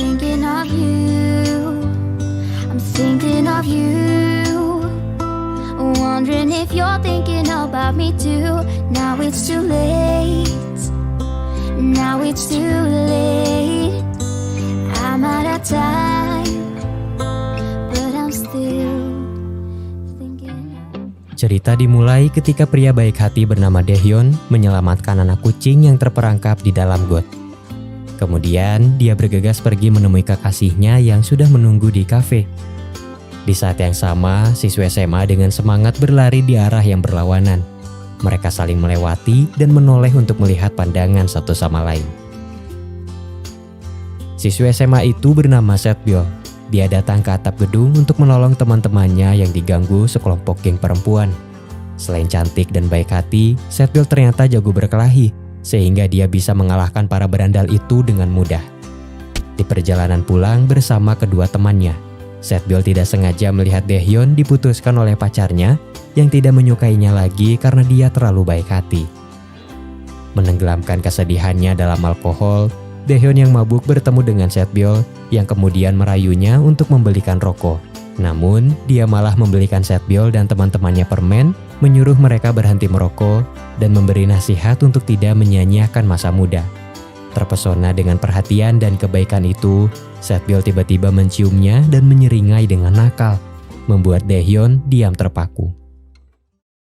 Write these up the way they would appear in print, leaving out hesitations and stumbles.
thinking of you. I'm thinking of you. Wondering if you're thinking about me too. Now it's too late. Now it's too late. I'm out of time, but I'm still thinking. Cerita dimulai ketika pria baik hati bernama Daehyun menyelamatkan anak kucing yang terperangkap di dalam got. Kemudian dia bergegas pergi menemui kekasihnya yang sudah menunggu di kafe. Di saat yang sama, siswa SMA dengan semangat berlari di arah yang berlawanan. Mereka saling melewati dan menoleh untuk melihat pandangan satu sama lain. Siswa SMA itu bernama Setbyul. Dia datang ke atap gedung untuk menolong teman-temannya yang diganggu sekelompok geng perempuan. Selain cantik dan baik hati, Setbyul ternyata jago berkelahi, sehingga dia bisa mengalahkan para berandal itu dengan mudah. Di perjalanan pulang bersama kedua temannya, Setbyul tidak sengaja melihat Daehyun diputuskan oleh pacarnya yang tidak menyukainya lagi karena dia terlalu baik hati. Menenggelamkan kesedihannya dalam alkohol, Daehyun yang mabuk bertemu dengan Setbyul yang kemudian merayunya untuk membelikan rokok. Namun, dia malah membelikan Setbyul dan teman-temannya permen, menyuruh mereka berhenti merokok, dan memberi nasihat untuk tidak menyia-nyiakan masa muda. Terpesona dengan perhatian dan kebaikan itu, Setbyul tiba-tiba menciumnya dan menyeringai dengan nakal, membuat Daehyun diam terpaku.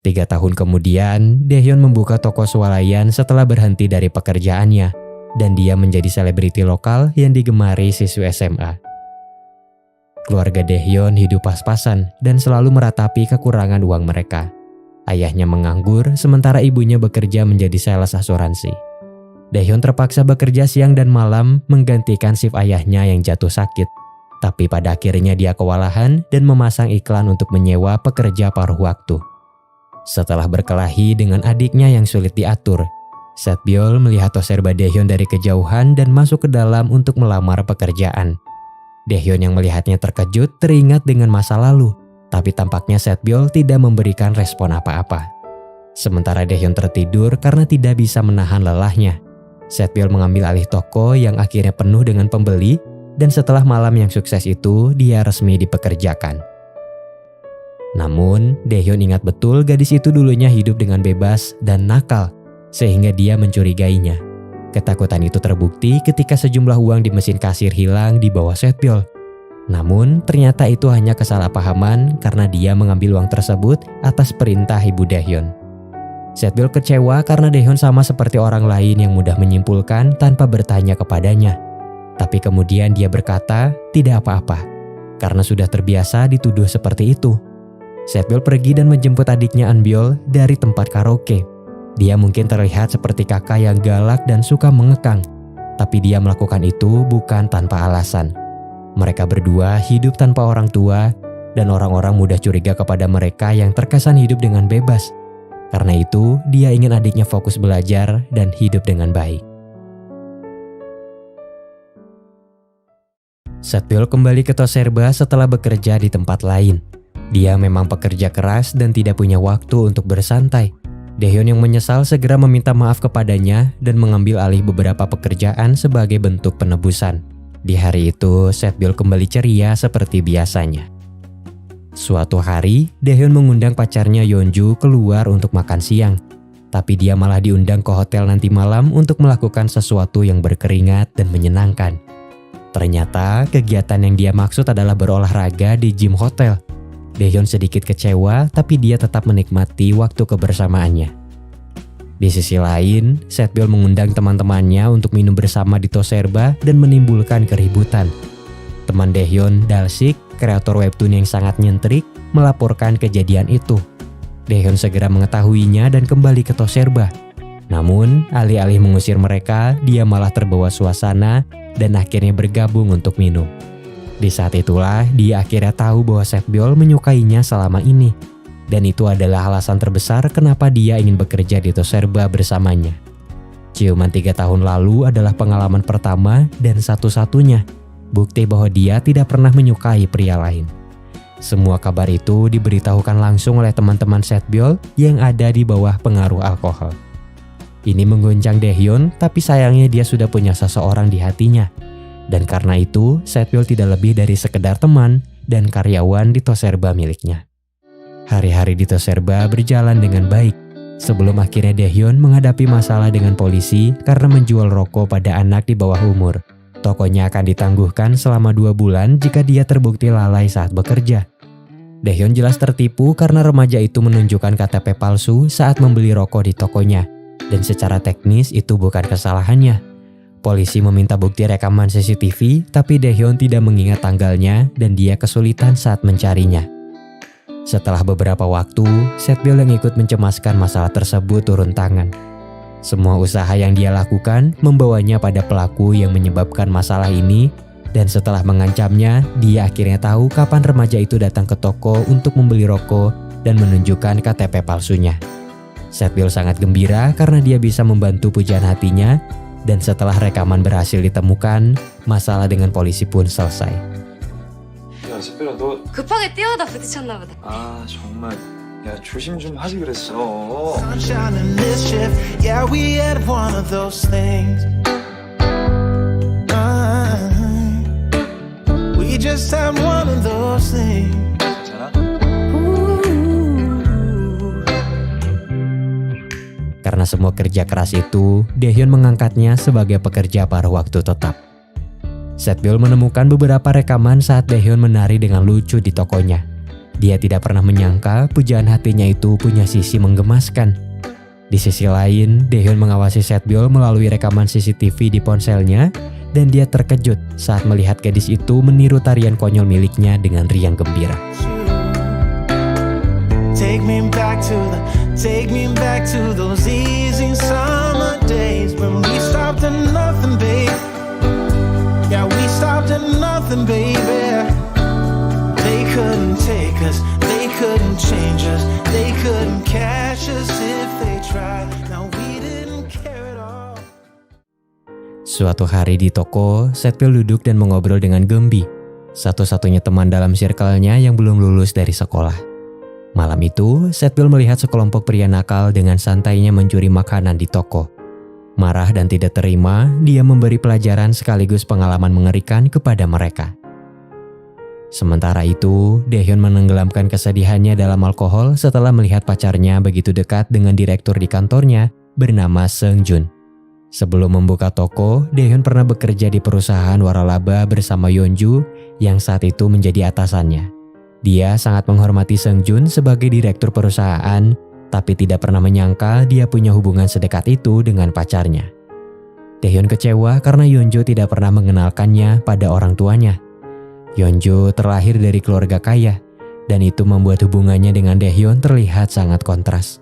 3 tahun kemudian, Daehyun membuka toko swalayan setelah berhenti dari pekerjaannya, dan dia menjadi selebriti lokal yang digemari siswa SMA. Keluarga Daehyun hidup pas-pasan dan selalu meratapi kekurangan uang mereka. Ayahnya menganggur, sementara ibunya bekerja menjadi sales asuransi. Daehyun terpaksa bekerja siang dan malam menggantikan shift ayahnya yang jatuh sakit. Tapi pada akhirnya dia kewalahan dan memasang iklan untuk menyewa pekerja paruh waktu. Setelah berkelahi dengan adiknya yang sulit diatur, Setbyul melihat toserba Daehyun dari kejauhan dan masuk ke dalam untuk melamar pekerjaan. Daehyun yang melihatnya terkejut teringat dengan masa lalu, tapi tampaknya Setbyul tidak memberikan respon apa-apa. Sementara Daehyun tertidur karena tidak bisa menahan lelahnya. Setbyul mengambil alih toko yang akhirnya penuh dengan pembeli, dan setelah malam yang sukses itu, dia resmi dipekerjakan. Namun, Daehyun ingat betul gadis itu dulunya hidup dengan bebas dan nakal, sehingga dia mencurigainya. Ketakutan itu terbukti ketika sejumlah uang di mesin kasir hilang di bawah Setbyul. Namun, ternyata itu hanya kesalahpahaman karena dia mengambil uang tersebut atas perintah ibu Daehyun. Setbyul kecewa karena Daehyun sama seperti orang lain yang mudah menyimpulkan tanpa bertanya kepadanya. Tapi kemudian dia berkata, tidak apa-apa, karena sudah terbiasa dituduh seperti itu. Setbyul pergi dan menjemput adiknya Anbyul dari tempat karaoke. Dia mungkin terlihat seperti kakak yang galak dan suka mengekang, tapi dia melakukan itu bukan tanpa alasan. Mereka berdua hidup tanpa orang tua, dan orang-orang mudah curiga kepada mereka yang terkesan hidup dengan bebas. Karena itu, dia ingin adiknya fokus belajar dan hidup dengan baik. Setbyul kembali ke toserba setelah bekerja di tempat lain. Dia memang pekerja keras dan tidak punya waktu untuk bersantai. Daehyun yang menyesal segera meminta maaf kepadanya dan mengambil alih beberapa pekerjaan sebagai bentuk penebusan. Di hari itu, Setbyul kembali ceria seperti biasanya. Suatu hari, Daehyun mengundang pacarnya Yeonju keluar untuk makan siang. Tapi dia malah diundang ke hotel nanti malam untuk melakukan sesuatu yang berkeringat dan menyenangkan. Ternyata, kegiatan yang dia maksud adalah berolahraga di gym hotel. Daehyun sedikit kecewa, tapi dia tetap menikmati waktu kebersamaannya. Di sisi lain, Setbyul mengundang teman-temannya untuk minum bersama di toserba dan menimbulkan keributan. Teman Daehyun, Dalsik, kreator webtoon yang sangat nyentrik, melaporkan kejadian itu. Daehyun segera mengetahuinya dan kembali ke toserba. Namun, alih-alih mengusir mereka, dia malah terbawa suasana dan akhirnya bergabung untuk minum. Di saat itulah dia akhirnya tahu bahwa Setbyul menyukainya selama ini. Dan itu adalah alasan terbesar kenapa dia ingin bekerja di toserba bersamanya. Ciuman 3 tahun lalu adalah pengalaman pertama dan satu-satunya. Bukti bahwa dia tidak pernah menyukai pria lain. Semua kabar itu diberitahukan langsung oleh teman-teman Setbyul yang ada di bawah pengaruh alkohol. Ini mengguncang Daehyun, tapi sayangnya dia sudah punya seseorang di hatinya. Dan karena itu, Setbyul tidak lebih dari sekedar teman dan karyawan di Toserba miliknya. Hari-hari di Toserba berjalan dengan baik, sebelum akhirnya Daehyun menghadapi masalah dengan polisi karena menjual rokok pada anak di bawah umur. Tokonya akan ditangguhkan selama 2 bulan jika dia terbukti lalai saat bekerja. Daehyun jelas tertipu karena remaja itu menunjukkan KTP palsu saat membeli rokok di tokonya. Dan secara teknis itu bukan kesalahannya. Polisi meminta bukti rekaman CCTV, tapi Daehyun tidak mengingat tanggalnya dan dia kesulitan saat mencarinya. Setelah beberapa waktu, Setbyul yang ikut mencemaskan masalah tersebut turun tangan. Semua usaha yang dia lakukan membawanya pada pelaku yang menyebabkan masalah ini, dan setelah mengancamnya, dia akhirnya tahu kapan remaja itu datang ke toko untuk membeli rokok dan menunjukkan KTP palsunya. Setbyul sangat gembira karena dia bisa membantu pujaan hatinya, dan setelah rekaman berhasil ditemukan, masalah dengan polisi pun selesai. 야, 샛별아, 너... 급하게 뛰어다 부딪혔나 보다. 아, 정말. 야, 조심 좀 하지 그랬어. Sunshine and mischief, yeah, we had one of those things. We just had one of those things. 괜찮아? Karena semua kerja keras itu, Daehyun mengangkatnya sebagai pekerja paruh waktu tetap. Setbyul menemukan beberapa rekaman saat Daehyun menari dengan lucu di tokonya. Dia tidak pernah menyangka pujaan hatinya itu punya sisi menggemaskan. Di sisi lain, Daehyun mengawasi Setbyul melalui rekaman CCTV di ponselnya, dan dia terkejut saat melihat gadis itu meniru tarian konyol miliknya dengan riang gembira. Take me back to those easy summer days when we stopped at nothing, babe. Yeah, we stopped at nothing, baby. They couldn't take us, they couldn't change us, they couldn't catch us if they tried. Now we didn't care at all. Suatu hari di toko, Setbyul duduk dan mengobrol dengan Gembi, satu-satunya teman dalam circle-nya yang belum lulus dari sekolah. Malam itu, Setbyul melihat sekelompok pria nakal dengan santainya mencuri makanan di toko. Marah dan tidak terima, dia memberi pelajaran sekaligus pengalaman mengerikan kepada mereka. Sementara itu, Daehyun menenggelamkan kesedihannya dalam alkohol setelah melihat pacarnya begitu dekat dengan direktur di kantornya bernama Seung-jun. Sebelum membuka toko, Daehyun pernah bekerja di perusahaan waralaba bersama Yeonju yang saat itu menjadi atasannya. Dia sangat menghormati Seung-jun sebagai direktur perusahaan, tapi tidak pernah menyangka dia punya hubungan sedekat itu dengan pacarnya. Daehyun kecewa karena Yeonju tidak pernah mengenalkannya pada orang tuanya. Yeonju terlahir dari keluarga kaya, dan itu membuat hubungannya dengan Daehyun terlihat sangat kontras.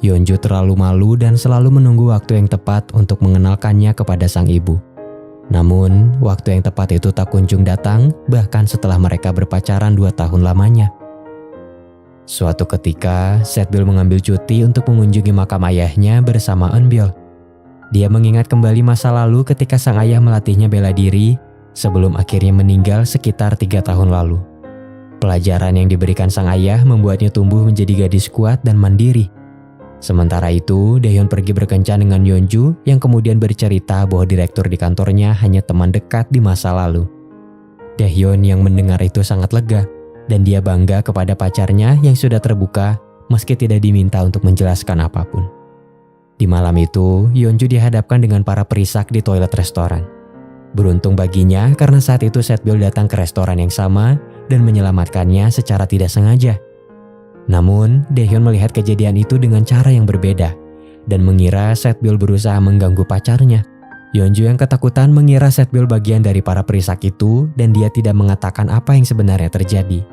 Yeonju terlalu malu dan selalu menunggu waktu yang tepat untuk mengenalkannya kepada sang ibu. Namun, waktu yang tepat itu tak kunjung datang, bahkan setelah mereka berpacaran 2 tahun lamanya. Suatu ketika, Setbyul mengambil cuti untuk mengunjungi makam ayahnya bersama Eunbyul. Dia mengingat kembali masa lalu ketika sang ayah melatihnya bela diri, sebelum akhirnya meninggal sekitar 3 tahun lalu. Pelajaran yang diberikan sang ayah membuatnya tumbuh menjadi gadis kuat dan mandiri. Sementara itu, Daehyun pergi berkencan dengan Yeonju yang kemudian bercerita bahwa direktur di kantornya hanya teman dekat di masa lalu. Daehyun yang mendengar itu sangat lega, dan dia bangga kepada pacarnya yang sudah terbuka meski tidak diminta untuk menjelaskan apapun. Di malam itu, Yeonju dihadapkan dengan para perisak di toilet restoran. Beruntung baginya karena saat itu Setbyul datang ke restoran yang sama dan menyelamatkannya secara tidak sengaja. Namun, Daehyun melihat kejadian itu dengan cara yang berbeda dan mengira Setbyul berusaha mengganggu pacarnya. Yeonju yang ketakutan mengira Setbyul bagian dari para perisak itu dan dia tidak mengatakan apa yang sebenarnya terjadi.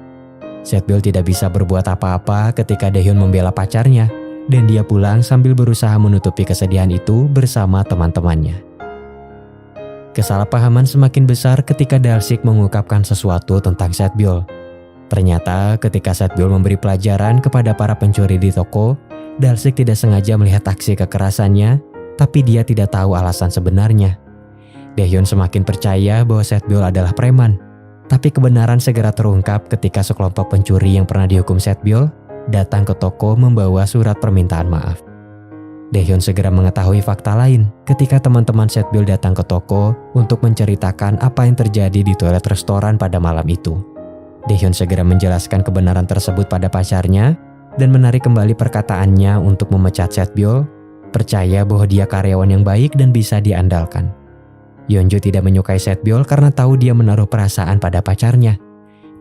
Setbyul tidak bisa berbuat apa-apa ketika Daehyun membela pacarnya dan dia pulang sambil berusaha menutupi kesedihan itu bersama teman-temannya. Kesalahpahaman semakin besar ketika Dalsik mengungkapkan sesuatu tentang Setbyul. Ternyata ketika Setbyul memberi pelajaran kepada para pencuri di toko, Dalsik tidak sengaja melihat aksi kekerasannya, tapi dia tidak tahu alasan sebenarnya. Daehyun semakin percaya bahwa Setbyul adalah preman, tapi kebenaran segera terungkap ketika sekelompok pencuri yang pernah dihukum Setbyul datang ke toko membawa surat permintaan maaf. Daehyun segera mengetahui fakta lain ketika teman-teman Setbyul datang ke toko untuk menceritakan apa yang terjadi di toilet restoran pada malam itu. Daehyun segera menjelaskan kebenaran tersebut pada pacarnya dan menarik kembali perkataannya untuk memecat Setbyul, percaya bahwa dia karyawan yang baik dan bisa diandalkan. Yeonju tidak menyukai Setbyul karena tahu dia menaruh perasaan pada pacarnya,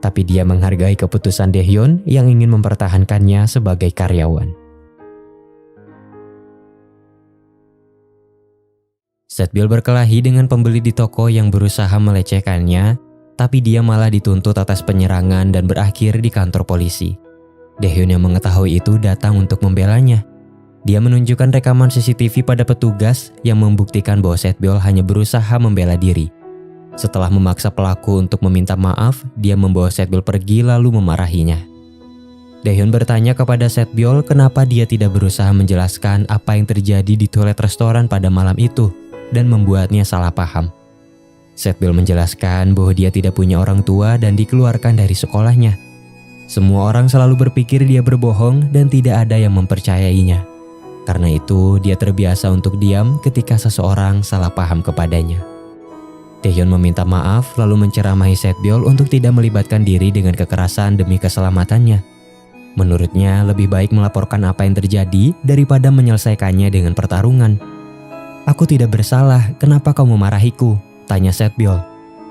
tapi dia menghargai keputusan Daehyun yang ingin mempertahankannya sebagai karyawan. Setbyul berkelahi dengan pembeli di toko yang berusaha melecehkannya, tapi dia malah dituntut atas penyerangan dan berakhir di kantor polisi. Daehyun yang mengetahui itu datang untuk membelanya. Dia menunjukkan rekaman CCTV pada petugas yang membuktikan bahwa Setbyul hanya berusaha membela diri. Setelah memaksa pelaku untuk meminta maaf, dia membawa Setbyul pergi lalu memarahinya. Daehyun bertanya kepada Setbyul kenapa dia tidak berusaha menjelaskan apa yang terjadi di toilet restoran pada malam itu dan membuatnya salah paham. Setbyul menjelaskan bahwa dia tidak punya orang tua dan dikeluarkan dari sekolahnya. Semua orang selalu berpikir dia berbohong dan tidak ada yang mempercayainya. Karena itu, dia terbiasa untuk diam ketika seseorang salah paham kepadanya. Daehyun meminta maaf lalu menceramahi Setbyul untuk tidak melibatkan diri dengan kekerasan demi keselamatannya. Menurutnya, lebih baik melaporkan apa yang terjadi daripada menyelesaikannya dengan pertarungan. "Aku tidak bersalah, kenapa kau memarahiku?" tanya Setbyul.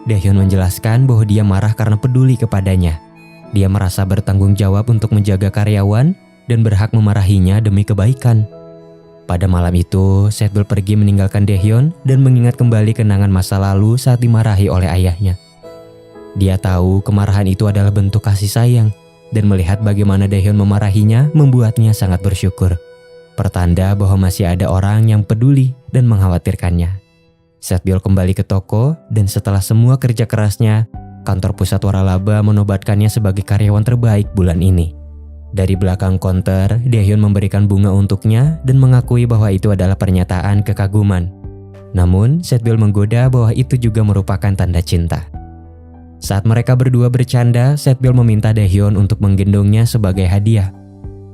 Daehyun menjelaskan bahwa dia marah karena peduli kepadanya. Dia merasa bertanggung jawab untuk menjaga karyawan dan berhak memarahinya demi kebaikan. Pada malam itu, Setbyul pergi meninggalkan Daehyun dan mengingat kembali kenangan masa lalu saat dimarahi oleh ayahnya. Dia tahu kemarahan itu adalah bentuk kasih sayang, dan melihat bagaimana Daehyun memarahinya membuatnya sangat bersyukur. Pertanda bahwa masih ada orang yang peduli dan mengkhawatirkannya. Setbyul kembali ke toko dan setelah semua kerja kerasnya, kantor pusat waralaba menobatkannya sebagai karyawan terbaik bulan ini. Dari belakang konter, Daehyun memberikan bunga untuknya dan mengakui bahwa itu adalah pernyataan kekaguman. Namun, Setbyul menggoda bahwa itu juga merupakan tanda cinta. Saat mereka berdua bercanda, Setbyul meminta Daehyun untuk menggendongnya sebagai hadiah.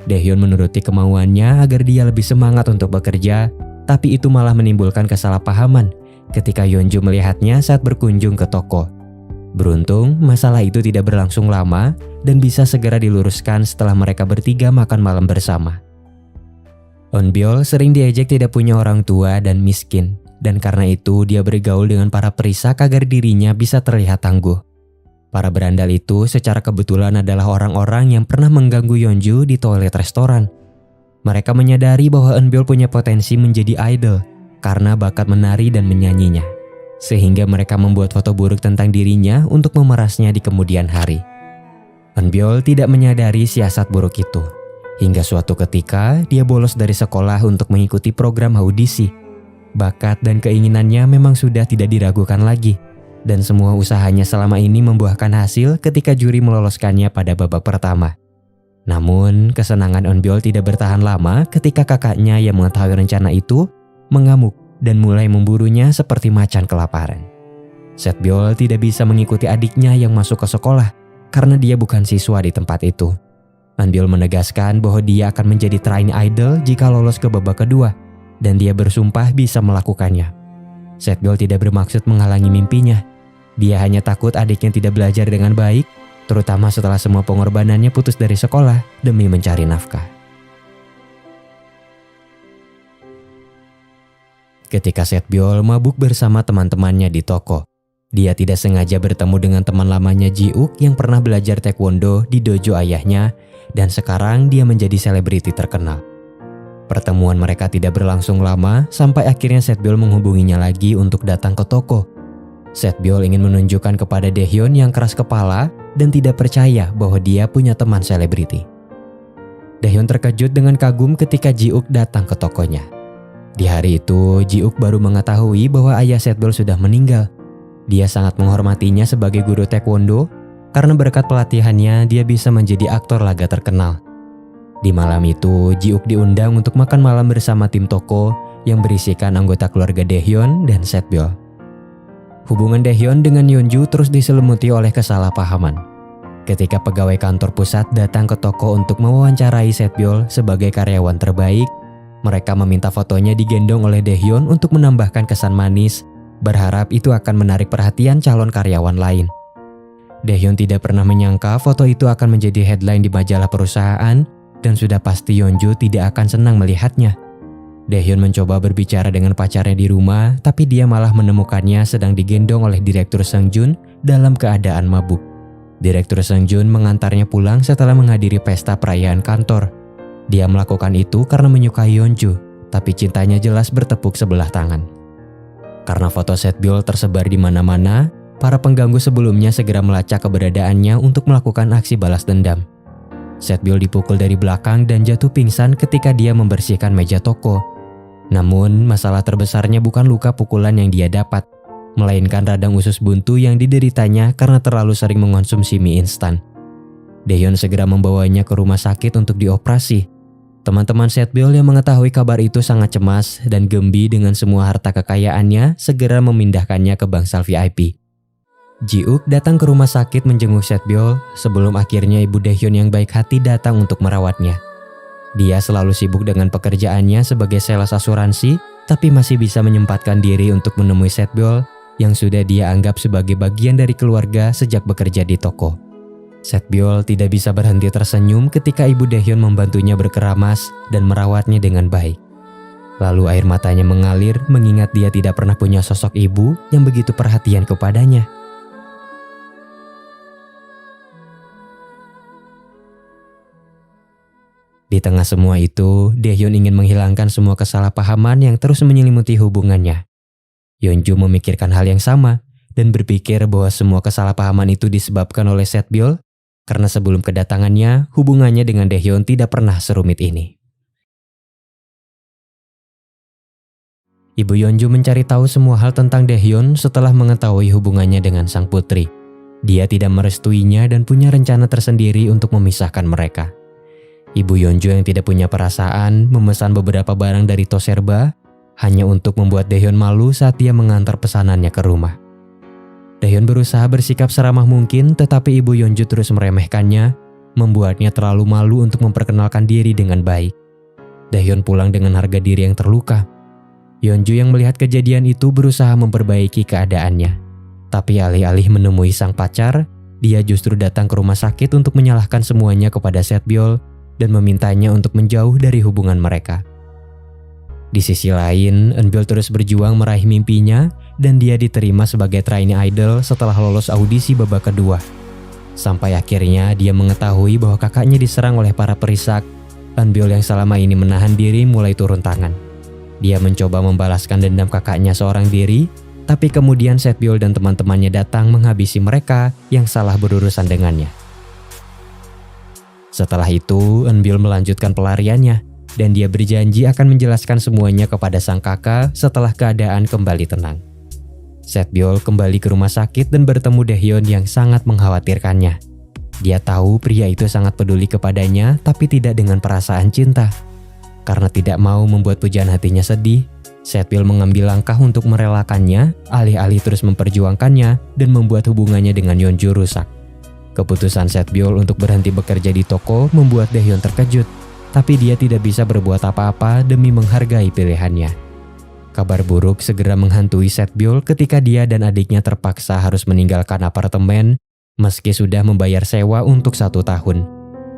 Daehyun menuruti kemauannya agar dia lebih semangat untuk bekerja, tapi itu malah menimbulkan kesalahpahaman ketika Yeonju melihatnya saat berkunjung ke toko. Beruntung, masalah itu tidak berlangsung lama dan bisa segera diluruskan setelah mereka bertiga makan malam bersama. Eunbyul sering diejek tidak punya orang tua dan miskin, dan karena itu dia bergaul dengan para perisak agar dirinya bisa terlihat tangguh. Para berandal itu secara kebetulan adalah orang-orang yang pernah mengganggu Yeonju di toilet restoran. Mereka menyadari bahwa Eunbyul punya potensi menjadi idol karena bakat menari dan menyanyinya. Sehingga mereka membuat foto buruk tentang dirinya untuk memerasnya di kemudian hari. Eunbyul tidak menyadari siasat buruk itu. Hingga suatu ketika dia bolos dari sekolah untuk mengikuti program audisi. Bakat dan keinginannya memang sudah tidak diragukan lagi. Dan semua usahanya selama ini membuahkan hasil ketika juri meloloskannya pada babak pertama. Namun, kesenangan Eunbyul tidak bertahan lama ketika kakaknya yang mengetahui rencana itu mengamuk dan mulai memburunya seperti macan kelaparan. Setbyul tidak bisa mengikuti adiknya yang masuk ke sekolah karena dia bukan siswa di tempat itu. Eunbyul menegaskan bahwa dia akan menjadi trainee idol jika lolos ke babak kedua, dan dia bersumpah bisa melakukannya. Setbyul tidak bermaksud menghalangi mimpinya. Dia hanya takut adiknya tidak belajar dengan baik, terutama setelah semua pengorbanannya putus dari sekolah demi mencari nafkah. Ketika Setbyul mabuk bersama teman-temannya di toko, dia tidak sengaja bertemu dengan teman lamanya Ji-uk yang pernah belajar taekwondo di dojo ayahnya, dan sekarang dia menjadi selebriti terkenal. Pertemuan mereka tidak berlangsung lama sampai akhirnya Setbyul menghubunginya lagi untuk datang ke toko. Setbyul ingin menunjukkan kepada Daehyun yang keras kepala dan tidak percaya bahwa dia punya teman selebriti. Daehyun terkejut dengan kagum ketika Ji-uk datang ke tokonya. Di hari itu, Ji-uk baru mengetahui bahwa ayah Setbyul sudah meninggal. Dia sangat menghormatinya sebagai guru taekwondo karena berkat pelatihannya dia bisa menjadi aktor laga terkenal. Di malam itu, Ji-uk diundang untuk makan malam bersama tim toko yang berisikan anggota keluarga Daehyun dan Setbyul. Hubungan Daehyun dengan Yeonju terus diselimuti oleh kesalahpahaman. Ketika pegawai kantor pusat datang ke toko untuk mewawancarai Setbyul sebagai karyawan terbaik, Mereka meminta fotonya digendong oleh Daehyun untuk menambahkan kesan manis, berharap itu akan menarik perhatian calon karyawan lain. Daehyun tidak pernah menyangka foto itu akan menjadi headline di majalah perusahaan dan sudah pasti Yeonju tidak akan senang melihatnya. Daehyun mencoba berbicara dengan pacarnya di rumah, tapi dia malah menemukannya sedang digendong oleh Direktur Seungjun dalam keadaan mabuk. Direktur Seungjun mengantarnya pulang setelah menghadiri pesta perayaan kantor. Dia melakukan itu karena menyukai Yeonju, tapi cintanya jelas bertepuk sebelah tangan. Karena foto Setbyul tersebar di mana-mana, para pengganggu sebelumnya segera melacak keberadaannya untuk melakukan aksi balas dendam. Setbyul dipukul dari belakang dan jatuh pingsan ketika dia membersihkan meja toko. Namun, masalah terbesarnya bukan luka pukulan yang dia dapat, melainkan radang usus buntu yang dideritanya karena terlalu sering mengonsumsi mie instan. Daehyun segera membawanya ke rumah sakit untuk dioperasi. Teman-teman Setbyul yang mengetahui kabar itu sangat cemas dan Geumbi dengan semua harta kekayaannya segera memindahkannya ke bangsal VIP. Ji-uk datang ke rumah sakit menjenguk Setbyul sebelum akhirnya ibu Daehyun yang baik hati datang untuk merawatnya. Dia selalu sibuk dengan pekerjaannya sebagai sales asuransi, tapi masih bisa menyempatkan diri untuk menemui Setbyul yang sudah dia anggap sebagai bagian dari keluarga sejak bekerja di toko. Setbyul tidak bisa berhenti tersenyum ketika ibu Daehyun membantunya berkeramas dan merawatnya dengan baik. Lalu air matanya mengalir mengingat dia tidak pernah punya sosok ibu yang begitu perhatian kepadanya. Di tengah semua itu, Daehyun ingin menghilangkan semua kesalahpahaman yang terus menyelimuti hubungannya. Yeonju memikirkan hal yang sama dan berpikir bahwa semua kesalahpahaman itu disebabkan oleh Setbyul karena sebelum kedatangannya, hubungannya dengan Daehyun tidak pernah serumit ini. Ibu Yeonju mencari tahu semua hal tentang Daehyun setelah mengetahui hubungannya dengan sang putri. Dia tidak merestuinya dan punya rencana tersendiri untuk memisahkan mereka. Ibu Yeonju yang tidak punya perasaan memesan beberapa barang dari Toserba hanya untuk membuat Daehyun malu saat dia mengantar pesanannya ke rumah. Daehyun berusaha bersikap seramah mungkin, tetapi ibu Yeonju terus meremehkannya, membuatnya terlalu malu untuk memperkenalkan diri dengan baik. Daehyun pulang dengan harga diri yang terluka. Yeonju yang melihat kejadian itu berusaha memperbaiki keadaannya. Tapi alih-alih menemui sang pacar, dia justru datang ke rumah sakit untuk menyalahkan semuanya kepada Setbyul dan memintanya untuk menjauh dari hubungan mereka. Di sisi lain, Eunbyul terus berjuang meraih mimpinya dan dia diterima sebagai trainee idol setelah lolos audisi babak kedua. Sampai akhirnya dia mengetahui bahwa kakaknya diserang oleh para perisak. Eunbyul yang selama ini menahan diri mulai turun tangan. Dia mencoba membalaskan dendam kakaknya seorang diri, tapi kemudian Setbyul dan teman-temannya datang menghabisi mereka yang salah berurusan dengannya. Setelah itu, Eunbyul melanjutkan pelariannya dan dia berjanji akan menjelaskan semuanya kepada sang kakak setelah keadaan kembali tenang. Setbyul kembali ke rumah sakit dan bertemu Daehyun yang sangat mengkhawatirkannya. Dia tahu pria itu sangat peduli kepadanya tapi tidak dengan perasaan cinta. Karena tidak mau membuat pujaan hatinya sedih, Setbyul mengambil langkah untuk merelakannya, alih-alih terus memperjuangkannya dan membuat hubungannya dengan Yeonju rusak. Keputusan Setbyul untuk berhenti bekerja di toko membuat Daehyun terkejut. Tapi dia tidak bisa berbuat apa-apa demi menghargai pilihannya. Kabar buruk segera menghantui Setbyul ketika dia dan adiknya terpaksa harus meninggalkan apartemen meski sudah membayar sewa untuk 1 tahun.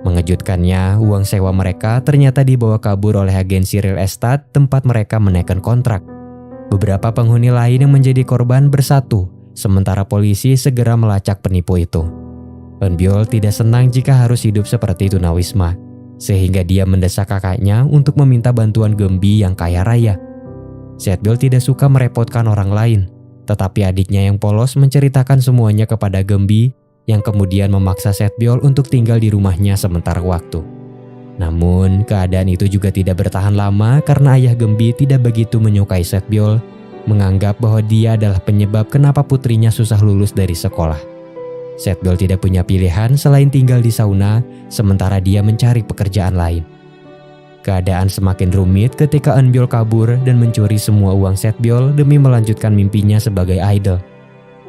Mengejutkannya, uang sewa mereka ternyata dibawa kabur oleh agensi real estate tempat mereka menaikkan kontrak. Beberapa penghuni lain yang menjadi korban bersatu, sementara polisi segera melacak penipu itu. Eunbyul tidak senang jika harus hidup seperti tunawisma. Sehingga dia mendesak kakaknya untuk meminta bantuan Geumbi yang kaya raya. Setbyul tidak suka merepotkan orang lain, tetapi adiknya yang polos menceritakan semuanya kepada Geumbi yang kemudian memaksa Setbyul untuk tinggal di rumahnya sementara waktu. Namun, keadaan itu juga tidak bertahan lama karena ayah Geumbi tidak begitu menyukai Setbyul, menganggap bahwa dia adalah penyebab kenapa putrinya susah lulus dari sekolah. Setbyul tidak punya pilihan selain tinggal di sauna, sementara dia mencari pekerjaan lain. Keadaan semakin rumit ketika Eunbyul kabur dan mencuri semua uang Setbyul demi melanjutkan mimpinya sebagai idol.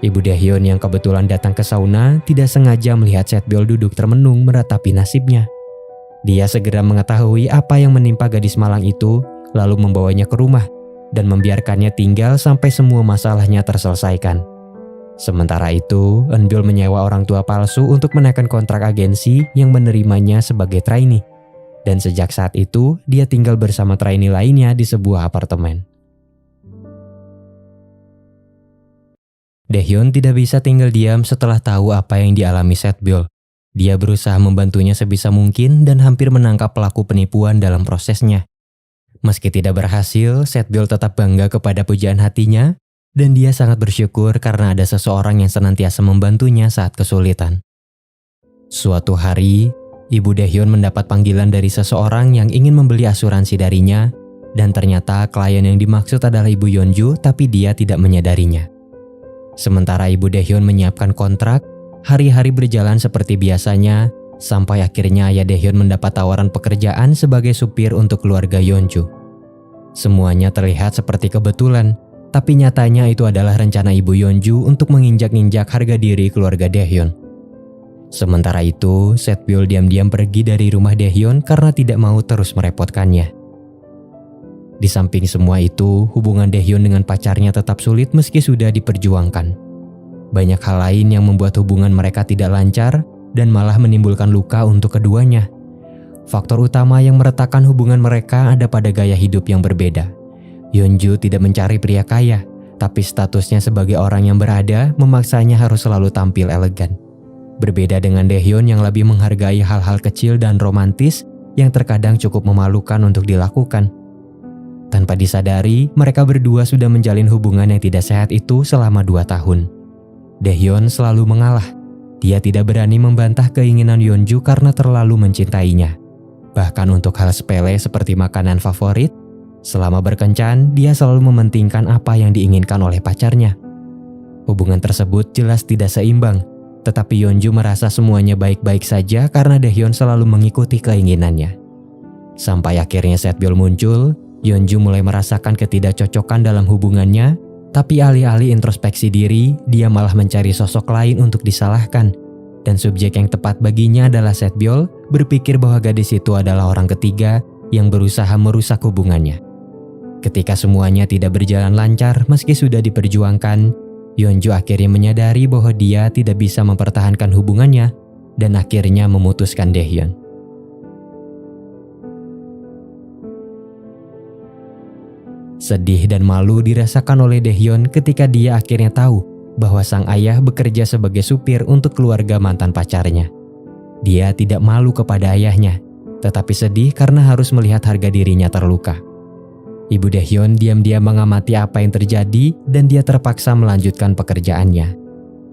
Ibu Daehyun yang kebetulan datang ke sauna tidak sengaja melihat Setbyul duduk termenung meratapi nasibnya. Dia segera mengetahui apa yang menimpa gadis malang itu, lalu membawanya ke rumah dan membiarkannya tinggal sampai semua masalahnya terselesaikan. Sementara itu, Eunbyul menyewa orang tua palsu untuk menaikkan kontrak agensi yang menerimanya sebagai trainee. Dan sejak saat itu, dia tinggal bersama trainee lainnya di sebuah apartemen. Daehyun tidak bisa tinggal diam setelah tahu apa yang dialami Setbyul. Dia berusaha membantunya sebisa mungkin dan hampir menangkap pelaku penipuan dalam prosesnya. Meski tidak berhasil, Setbyul tetap bangga kepada pujaan hatinya dan dia sangat bersyukur karena ada seseorang yang senantiasa membantunya saat kesulitan. Suatu hari, Ibu Daehyun mendapat panggilan dari seseorang yang ingin membeli asuransi darinya dan ternyata klien yang dimaksud adalah Ibu Yeonju tapi dia tidak menyadarinya. Sementara Ibu Daehyun menyiapkan kontrak, hari-hari berjalan seperti biasanya, sampai akhirnya ayah Daehyun mendapat tawaran pekerjaan sebagai supir untuk keluarga Yeonju. Semuanya terlihat seperti kebetulan, tapi nyatanya itu adalah rencana Ibu Yeonju untuk menginjak-injak harga diri keluarga Daehyun. Sementara itu, Setbyul diam-diam pergi dari rumah Daehyun karena tidak mau terus merepotkannya. Di samping semua itu, hubungan Daehyun dengan pacarnya tetap sulit meski sudah diperjuangkan. Banyak hal lain yang membuat hubungan mereka tidak lancar dan malah menimbulkan luka untuk keduanya. Faktor utama yang meretakkan hubungan mereka ada pada gaya hidup yang berbeda. Yeonju tidak mencari pria kaya, tapi statusnya sebagai orang yang berada memaksanya harus selalu tampil elegan. Berbeda dengan Daehyun yang lebih menghargai hal-hal kecil dan romantis yang terkadang cukup memalukan untuk dilakukan. Tanpa disadari, mereka berdua sudah menjalin hubungan yang tidak sehat itu selama 2 tahun. Daehyun selalu mengalah. Dia tidak berani membantah keinginan Yeonju karena terlalu mencintainya. Bahkan untuk hal sepele seperti makanan favorit, selama berkencan, dia selalu mementingkan apa yang diinginkan oleh pacarnya. Hubungan tersebut jelas tidak seimbang, tetapi Yeonju merasa semuanya baik-baik saja karena Daehyun selalu mengikuti keinginannya. Sampai akhirnya Setbyul muncul, Yeonju mulai merasakan ketidakcocokan dalam hubungannya, tapi alih-alih introspeksi diri, dia malah mencari sosok lain untuk disalahkan. Dan subjek yang tepat baginya adalah Setbyul, berpikir bahwa gadis itu adalah orang ketiga yang berusaha merusak hubungannya. Ketika semuanya tidak berjalan lancar meski sudah diperjuangkan, Yeonju akhirnya menyadari bahwa dia tidak bisa mempertahankan hubungannya dan akhirnya memutuskan Daehyun. Sedih dan malu dirasakan oleh Daehyun ketika dia akhirnya tahu bahwa sang ayah bekerja sebagai supir untuk keluarga mantan pacarnya. Dia tidak malu kepada ayahnya, tetapi sedih karena harus melihat harga dirinya terluka. Ibu Daehyun diam-diam mengamati apa yang terjadi dan dia terpaksa melanjutkan pekerjaannya.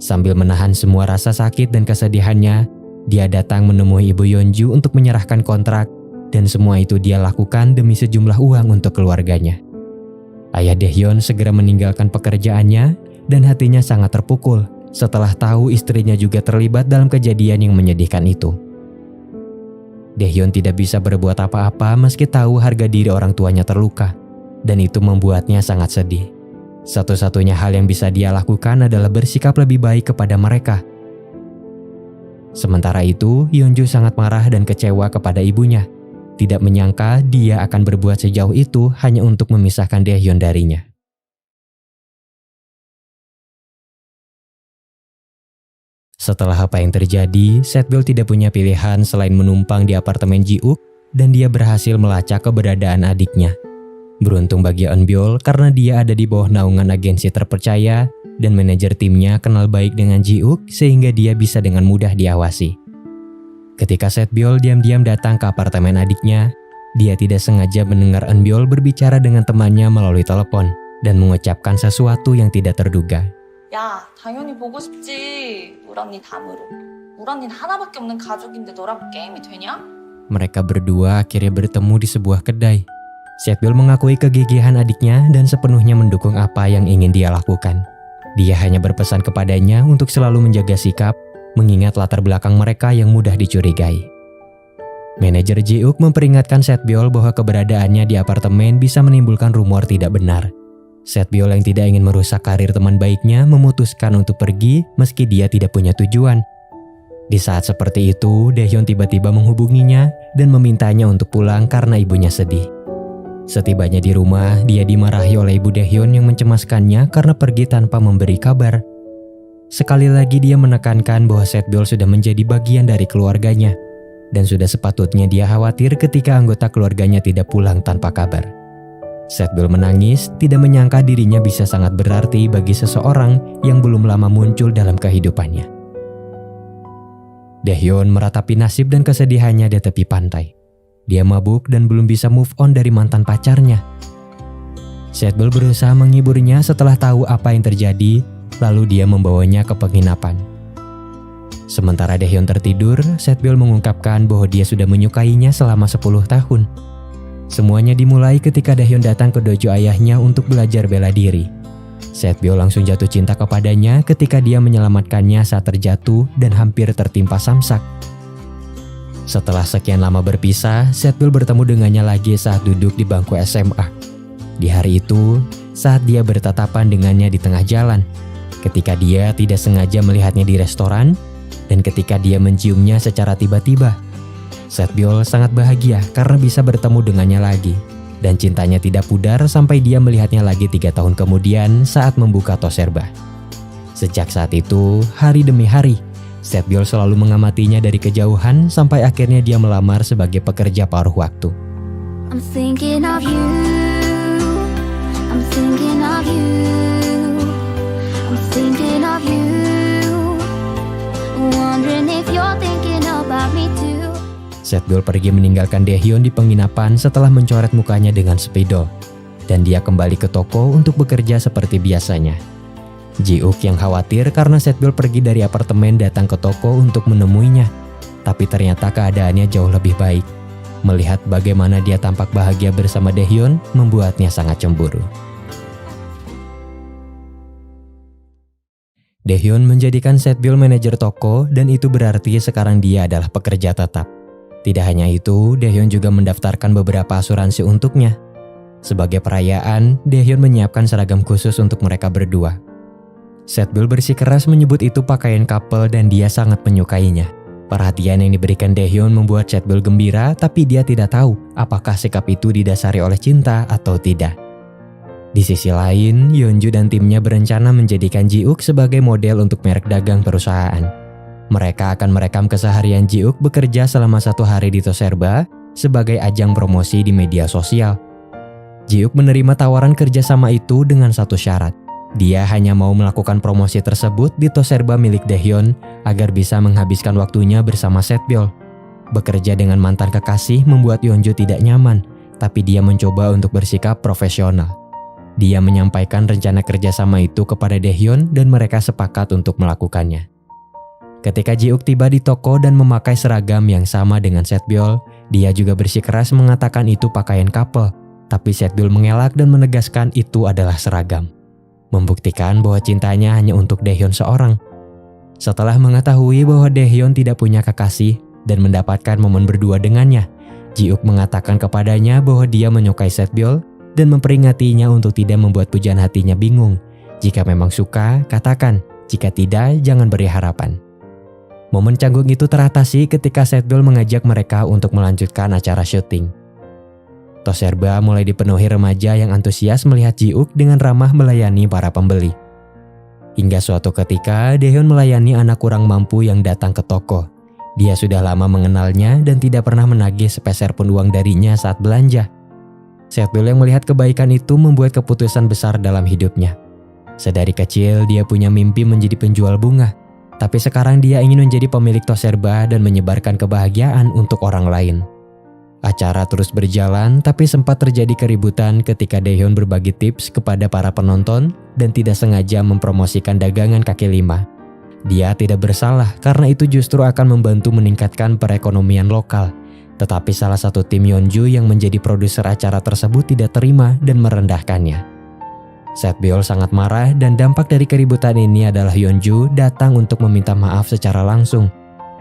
Sambil menahan semua rasa sakit dan kesedihannya, dia datang menemui Ibu Yeonju untuk menyerahkan kontrak dan semua itu dia lakukan demi sejumlah uang untuk keluarganya. Ayah Daehyun segera meninggalkan pekerjaannya dan hatinya sangat terpukul setelah tahu istrinya juga terlibat dalam kejadian yang menyedihkan itu. Daehyun tidak bisa berbuat apa-apa meski tahu harga diri orang tuanya terluka, dan itu membuatnya sangat sedih. Satu-satunya hal yang bisa dia lakukan adalah bersikap lebih baik kepada mereka. Sementara itu, Yeonju sangat marah dan kecewa kepada ibunya. Tidak menyangka dia akan berbuat sejauh itu hanya untuk memisahkan Daehyun darinya. Setelah apa yang terjadi, Setbyul tidak punya pilihan selain menumpang di apartemen Ji-uk dan dia berhasil melacak keberadaan adiknya. Beruntung bagi Eunbyul karena dia ada di bawah naungan agensi terpercaya dan manajer timnya kenal baik dengan Ji-uk sehingga dia bisa dengan mudah diawasi. Ketika Setbyul diam-diam datang ke apartemen adiknya, dia tidak sengaja mendengar Eunbyul berbicara dengan temannya melalui telepon dan mengucapkan sesuatu yang tidak terduga. 야, 당연히 보고 싶지. 울 언니 담으로. 울 언니는 하나밖에 없는 가족인데 너랑 게임이 되냐? Mereka berdua akhirnya bertemu di sebuah kedai. Setbyul mengakui kegigihan adiknya dan sepenuhnya mendukung apa yang ingin dia lakukan. Dia hanya berpesan kepadanya untuk selalu menjaga sikap, mengingat latar belakang mereka yang mudah dicurigai. Manajer Ji-uk memperingatkan Setbyul bahwa keberadaannya di apartemen bisa menimbulkan rumor tidak benar. Setbyul yang tidak ingin merusak karir teman baiknya memutuskan untuk pergi meski dia tidak punya tujuan. Di saat seperti itu, Daehyun tiba-tiba menghubunginya dan memintanya untuk pulang karena ibunya sedih. Setibanya di rumah, dia dimarahi oleh ibu Daehyun yang mencemaskannya karena pergi tanpa memberi kabar. Sekali lagi dia menekankan bahwa Setbyul sudah menjadi bagian dari keluarganya, dan sudah sepatutnya dia khawatir ketika anggota keluarganya tidak pulang tanpa kabar. Setbyul menangis, tidak menyangka dirinya bisa sangat berarti bagi seseorang yang belum lama muncul dalam kehidupannya. Daehyun meratapi nasib dan kesedihannya di tepi pantai. Dia mabuk dan belum bisa move on dari mantan pacarnya. Setbyul berusaha menghiburnya setelah tahu apa yang terjadi, lalu dia membawanya ke penginapan. Sementara Daehyun tertidur, Setbyul mengungkapkan bahwa dia sudah menyukainya selama 10 tahun. Semuanya dimulai ketika Daehyun datang ke dojo ayahnya untuk belajar bela diri. Setbyul langsung jatuh cinta kepadanya ketika dia menyelamatkannya saat terjatuh dan hampir tertimpa samsak. Setelah sekian lama berpisah, Setbyul bertemu dengannya lagi saat duduk di bangku SMA. Di hari itu, saat dia bertatapan dengannya di tengah jalan, ketika dia tidak sengaja melihatnya di restoran, dan ketika dia menciumnya secara tiba-tiba. Setbyul sangat bahagia karena bisa bertemu dengannya lagi, dan cintanya tidak pudar sampai dia melihatnya lagi 3 tahun kemudian saat membuka Toserba. Sejak saat itu, hari demi hari, Setbyul selalu mengamatinya dari kejauhan sampai akhirnya dia melamar sebagai pekerja paruh waktu. I'm thinking of you. I'm thinking of you. I'm thinking of you. Wondering if you're thinking about me too. Setbyul pergi meninggalkan Daehyun di penginapan setelah mencoret mukanya dengan spidol, dan dia kembali ke toko untuk bekerja seperti biasanya. Ji-uk yang khawatir karena Setbyul pergi dari apartemen datang ke toko untuk menemuinya, tapi ternyata keadaannya jauh lebih baik. Melihat bagaimana dia tampak bahagia bersama Daehyun membuatnya sangat cemburu. Daehyun menjadikan Setbyul manajer toko dan itu berarti sekarang dia adalah pekerja tetap. Tidak hanya itu, Daehyun juga mendaftarkan beberapa asuransi untuknya. Sebagai perayaan, Daehyun menyiapkan seragam khusus untuk mereka berdua. Setbyul bersikeras menyebut itu pakaian couple dan dia sangat menyukainya. Perhatian yang diberikan Daehyun membuat Setbyul gembira, tapi dia tidak tahu apakah sikap itu didasari oleh cinta atau tidak. Di sisi lain, Yeonju dan timnya berencana menjadikan Ji-uk sebagai model untuk merek dagang perusahaan. Mereka akan merekam keseharian Ji-uk bekerja selama 1 hari di Toserba sebagai ajang promosi di media sosial. Ji-uk menerima tawaran kerjasama itu dengan satu syarat. Dia hanya mau melakukan promosi tersebut di Toserba milik Daehyun agar bisa menghabiskan waktunya bersama Setbyul. Bekerja dengan mantan kekasih membuat Yeonju tidak nyaman, tapi dia mencoba untuk bersikap profesional. Dia menyampaikan rencana kerjasama itu kepada Daehyun dan mereka sepakat untuk melakukannya. Ketika Ji-uk tiba di toko dan memakai seragam yang sama dengan Setbyul, dia juga bersikeras mengatakan itu pakaian couple, tapi Setbyul mengelak dan menegaskan itu adalah seragam. Membuktikan bahwa cintanya hanya untuk Daehyun seorang. Setelah mengetahui bahwa Daehyun tidak punya kekasih dan mendapatkan momen berdua dengannya, Ji-uk mengatakan kepadanya bahwa dia menyukai Setbyul dan memperingatinya untuk tidak membuat pujaan hatinya bingung. Jika memang suka, katakan. Jika tidak, jangan beri harapan. Momen canggung itu teratasi ketika Setbyul mengajak mereka untuk melanjutkan acara syuting. Toserba mulai dipenuhi remaja yang antusias melihat Ji-uk dengan ramah melayani para pembeli. Hingga suatu ketika, Daehyun melayani anak kurang mampu yang datang ke toko. Dia sudah lama mengenalnya dan tidak pernah menagih sepeser pun uang darinya saat belanja. Setbyul yang melihat kebaikan itu membuat keputusan besar dalam hidupnya. Sedari kecil, dia punya mimpi menjadi penjual bunga. Tapi sekarang dia ingin menjadi pemilik Toserba dan menyebarkan kebahagiaan untuk orang lain. Acara terus berjalan, tapi sempat terjadi keributan ketika Daehyun berbagi tips kepada para penonton dan tidak sengaja mempromosikan dagangan kaki lima. Dia tidak bersalah karena itu justru akan membantu meningkatkan perekonomian lokal. Tetapi salah satu tim Yeonju yang menjadi produser acara tersebut tidak terima dan merendahkannya. Setbyul sangat marah dan dampak dari keributan ini adalah Yeonju datang untuk meminta maaf secara langsung.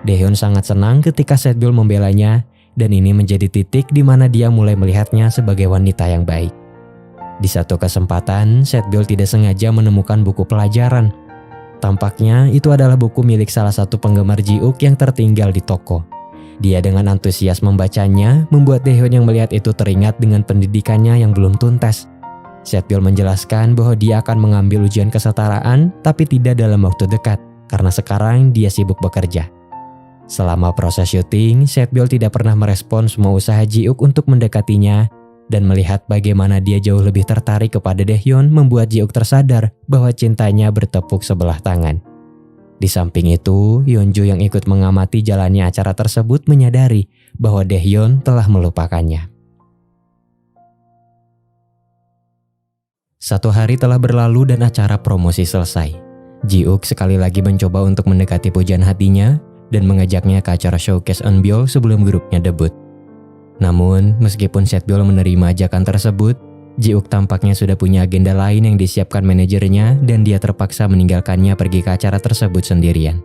Daehyun sangat senang ketika Setbyul membelanya. Dan ini menjadi titik di mana dia mulai melihatnya sebagai wanita yang baik. Di satu kesempatan, Setbyul tidak sengaja menemukan buku pelajaran. Tampaknya itu adalah buku milik salah satu penggemar Ji-uk yang tertinggal di toko. Dia dengan antusias membacanya, membuat Daehyun yang melihat itu teringat dengan pendidikannya yang belum tuntas. Setbyul menjelaskan bahwa dia akan mengambil ujian kesetaraan, tapi tidak dalam waktu dekat, karena sekarang dia sibuk bekerja. Selama proses syuting, Setbyul tidak pernah merespon semua usaha Ji-uk untuk mendekatinya, dan melihat bagaimana dia jauh lebih tertarik kepada Daehyun membuat Ji-uk tersadar bahwa cintanya bertepuk sebelah tangan. Di samping itu, Yeonju yang ikut mengamati jalannya acara tersebut menyadari bahwa Daehyun telah melupakannya. Satu hari telah berlalu dan acara promosi selesai. Ji-uk sekali lagi mencoba untuk mendekati pujaan hatinya dan mengajaknya ke acara showcase Eunbyul sebelum grupnya debut. Namun, meskipun Setbyul menerima ajakan tersebut, Ji-uk tampaknya sudah punya agenda lain yang disiapkan manajernya dan dia terpaksa meninggalkannya pergi ke acara tersebut sendirian.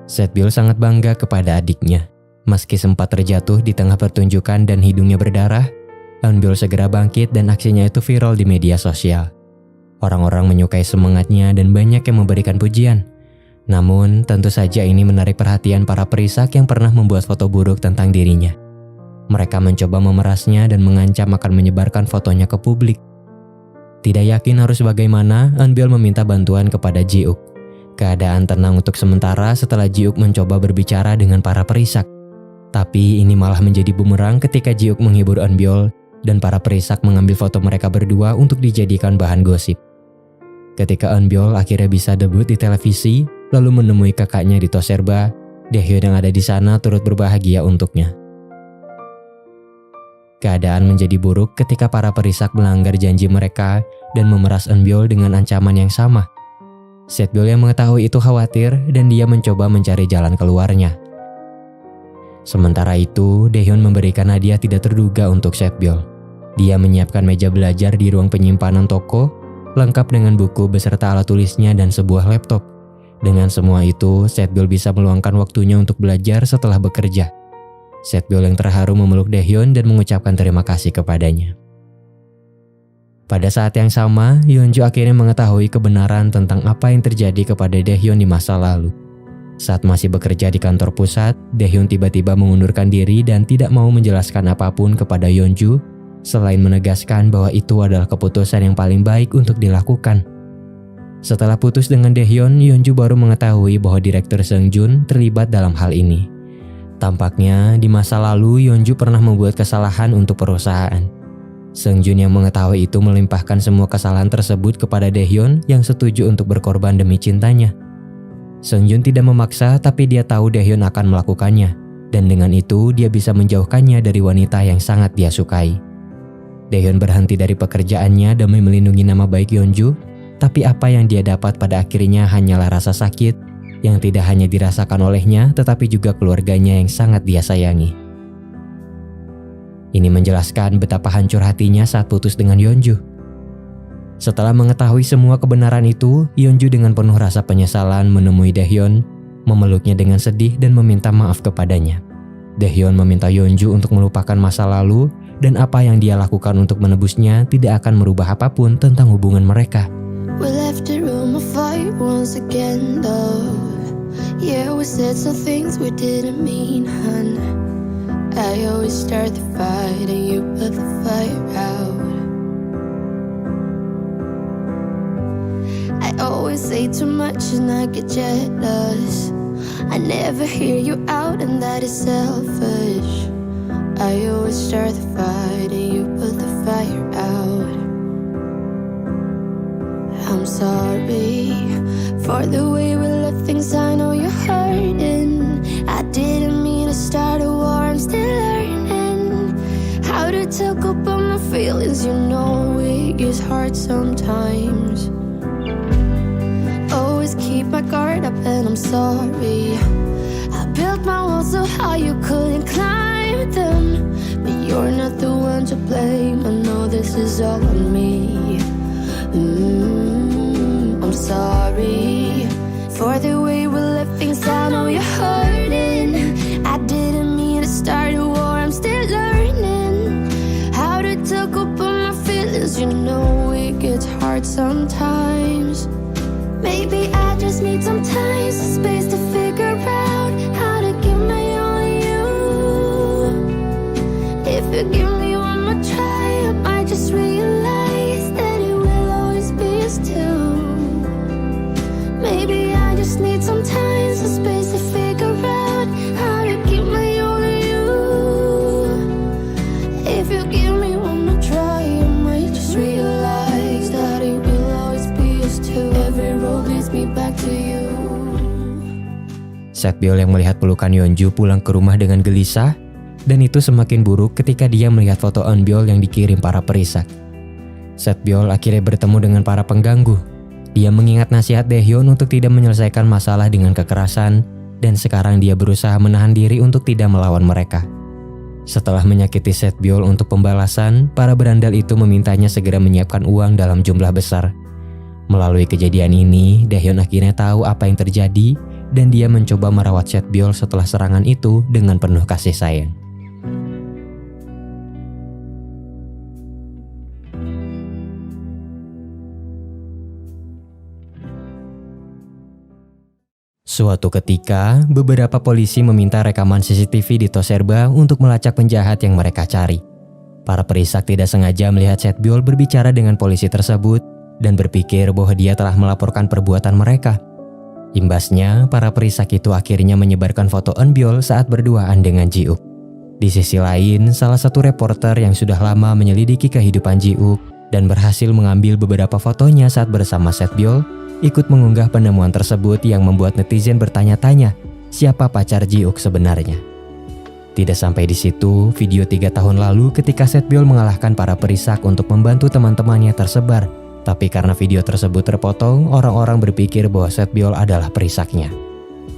Setbyul sangat bangga kepada adiknya. Meski sempat terjatuh di tengah pertunjukan dan hidungnya berdarah, Eunbyul segera bangkit dan aksinya itu viral di media sosial. Orang-orang menyukai semangatnya dan banyak yang memberikan pujian. Namun, tentu saja ini menarik perhatian para perisak yang pernah membuat foto buruk tentang dirinya. Mereka mencoba memerasnya dan mengancam akan menyebarkan fotonya ke publik. Tidak yakin harus bagaimana, Eunbyul meminta bantuan kepada Ji-uk. Keadaan tenang untuk sementara setelah Ji-uk mencoba berbicara dengan para perisak. Tapi ini malah menjadi bumerang ketika Ji-uk menghibur Eunbyul dan para perisak mengambil foto mereka berdua untuk dijadikan bahan gosip. Ketika Eunbyul akhirnya bisa debut di televisi, lalu menemui kakaknya di Toserba, Daehyun yang ada di sana turut berbahagia untuknya. Keadaan menjadi buruk ketika para perisak melanggar janji mereka dan memeras Eunbyul dengan ancaman yang sama. Setbyul yang mengetahui itu khawatir dan dia mencoba mencari jalan keluarnya. Sementara itu, Daehyun memberikan hadiah tidak terduga untuk Setbyul. Dia menyiapkan meja belajar di ruang penyimpanan toko, lengkap dengan buku beserta alat tulisnya dan sebuah laptop. Dengan semua itu, Setbyul bisa meluangkan waktunya untuk belajar setelah bekerja. Setbyul yang terharu memeluk Daehyun dan mengucapkan terima kasih kepadanya. Pada saat yang sama, Yeonju akhirnya mengetahui kebenaran tentang apa yang terjadi kepada Daehyun di masa lalu. Saat masih bekerja di kantor pusat, Daehyun tiba-tiba mengundurkan diri dan tidak mau menjelaskan apapun kepada Yeonju, selain menegaskan bahwa itu adalah keputusan yang paling baik untuk dilakukan. Setelah putus dengan Daehyun, Yeonju baru mengetahui bahwa Direktur Seungjun terlibat dalam hal ini. Tampaknya di masa lalu Yeonju pernah membuat kesalahan untuk perusahaan. Seungjun yang mengetahui itu melimpahkan semua kesalahan tersebut kepada Daehyun yang setuju untuk berkorban demi cintanya. Seungjun tidak memaksa, tapi dia tahu Daehyun akan melakukannya, dan dengan itu dia bisa menjauhkannya dari wanita yang sangat dia sukai. Daehyun berhenti dari pekerjaannya demi melindungi nama baik Yeonju, tapi apa yang dia dapat pada akhirnya hanyalah rasa sakit yang tidak hanya dirasakan olehnya, tetapi juga keluarganya yang sangat dia sayangi. Ini menjelaskan betapa hancur hatinya saat putus dengan Yeonju. Setelah mengetahui semua kebenaran itu, Yeonju dengan penuh rasa penyesalan menemui Daehyun, memeluknya dengan sedih dan meminta maaf kepadanya. Daehyun meminta Yeonju untuk melupakan masa lalu, dan apa yang dia lakukan untuk menebusnya tidak akan merubah apapun tentang hubungan mereka. We left the room of fire once again, though. Yeah, we said some things we didn't mean, hun. I always start the fight and you put the fire out. I always say too much and I get jealous. I never hear you out and that is selfish. I always start the fight and you put the fire out. I'm sorry for the way we left things. I know you're hurting. I didn't mean to start a war. I'm still learning how to talk about my feelings. You know it gets hard sometimes. Always keep my guard up and I'm sorry. I built my walls so high you couldn't climb them, but you're not the one to blame. I know this is all on me. I'm sorry for the way we left things. I know you're hurting. I didn't mean to start a war. I'm still learning how to talk about my feelings. You know it gets hard sometimes. Maybe I just need some time, some space to figure out how to give my all to you. just need some time, some space to figure out how to keep my all of you. If you give me one more try, I might just realize that it will always be us two. Every road leads me back to you. Setbyul yang melihat pelukan Yeonju pulang ke rumah dengan gelisah, dan itu semakin buruk ketika dia melihat foto Eunbyul yang dikirim para perisak. Setbyul akhirnya bertemu dengan para pengganggu. Dia mengingat nasihat Daehyun untuk tidak menyelesaikan masalah dengan kekerasan, dan sekarang dia berusaha menahan diri untuk tidak melawan mereka. Setelah menyakiti Setbyul untuk pembalasan, para berandal itu memintanya segera menyiapkan uang dalam jumlah besar. Melalui kejadian ini, Daehyun akhirnya tahu apa yang terjadi, dan dia mencoba merawat Setbyul setelah serangan itu dengan penuh kasih sayang. Suatu ketika, beberapa polisi meminta rekaman CCTV di Toserba untuk melacak penjahat yang mereka cari. Para perisak tidak sengaja melihat Setbyul berbicara dengan polisi tersebut dan berpikir bahwa dia telah melaporkan perbuatan mereka. Imbasnya, para perisak itu akhirnya menyebarkan foto Eunbyul saat berduaan dengan Ji-uk. Di sisi lain, salah satu reporter yang sudah lama menyelidiki kehidupan Ji-uk dan berhasil mengambil beberapa fotonya saat bersama Setbyul, ikut mengunggah penemuan tersebut yang membuat netizen bertanya-tanya siapa pacar Ji-uk sebenarnya. Tidak sampai di situ, video 3 tahun lalu ketika Setbyul mengalahkan para perisak untuk membantu teman-temannya tersebar. Tapi karena video tersebut terpotong, orang-orang berpikir bahwa Setbyul adalah perisaknya.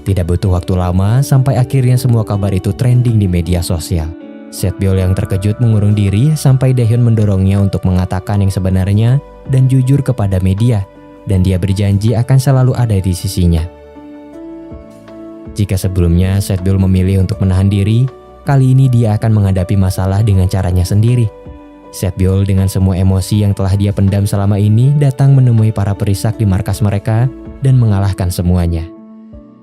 Tidak butuh waktu lama sampai akhirnya semua kabar itu trending di media sosial. Setbyul yang terkejut mengurung diri sampai Daehyun mendorongnya untuk mengatakan yang sebenarnya dan jujur kepada media. Dan dia berjanji akan selalu ada di sisinya. Jika sebelumnya Setbyul memilih untuk menahan diri, kali ini dia akan menghadapi masalah dengan caranya sendiri. Setbyul dengan semua emosi yang telah dia pendam selama ini datang menemui para perisak di markas mereka dan mengalahkan semuanya.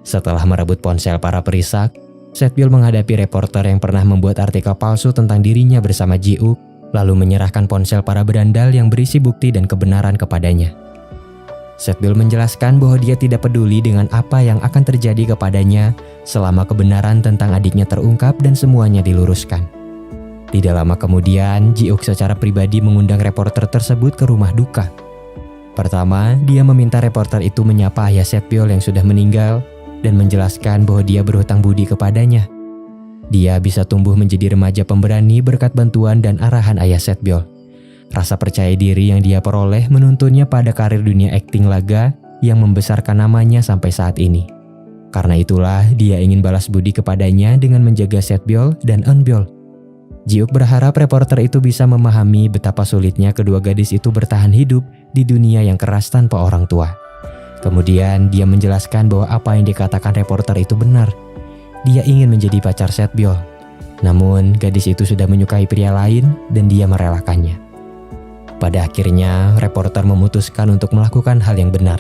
Setelah merebut ponsel para perisak, Setbyul menghadapi reporter yang pernah membuat artikel palsu tentang dirinya bersama Ji-uk, lalu menyerahkan ponsel para berandal yang berisi bukti dan kebenaran kepadanya. Setbyul menjelaskan bahwa dia tidak peduli dengan apa yang akan terjadi kepadanya selama kebenaran tentang adiknya terungkap dan semuanya diluruskan. Tidak lama kemudian, Ji-uk secara pribadi mengundang reporter tersebut ke rumah duka. Pertama, dia meminta reporter itu menyapa ayah Setbyul yang sudah meninggal dan menjelaskan bahwa dia berhutang budi kepadanya. Dia bisa tumbuh menjadi remaja pemberani berkat bantuan dan arahan ayah Setbyul. Rasa percaya diri yang dia peroleh menuntunnya pada karir dunia akting laga yang membesarkan namanya sampai saat ini. Karena itulah dia ingin balas budi kepadanya dengan menjaga Setbyul dan Eunbyul. Ji-uk berharap reporter itu bisa memahami betapa sulitnya kedua gadis itu bertahan hidup di dunia yang keras tanpa orang tua. Kemudian dia menjelaskan bahwa apa yang dikatakan reporter itu benar. Dia ingin menjadi pacar Setbyul. Namun gadis itu sudah menyukai pria lain dan dia merelakannya. Pada akhirnya, reporter memutuskan untuk melakukan hal yang benar.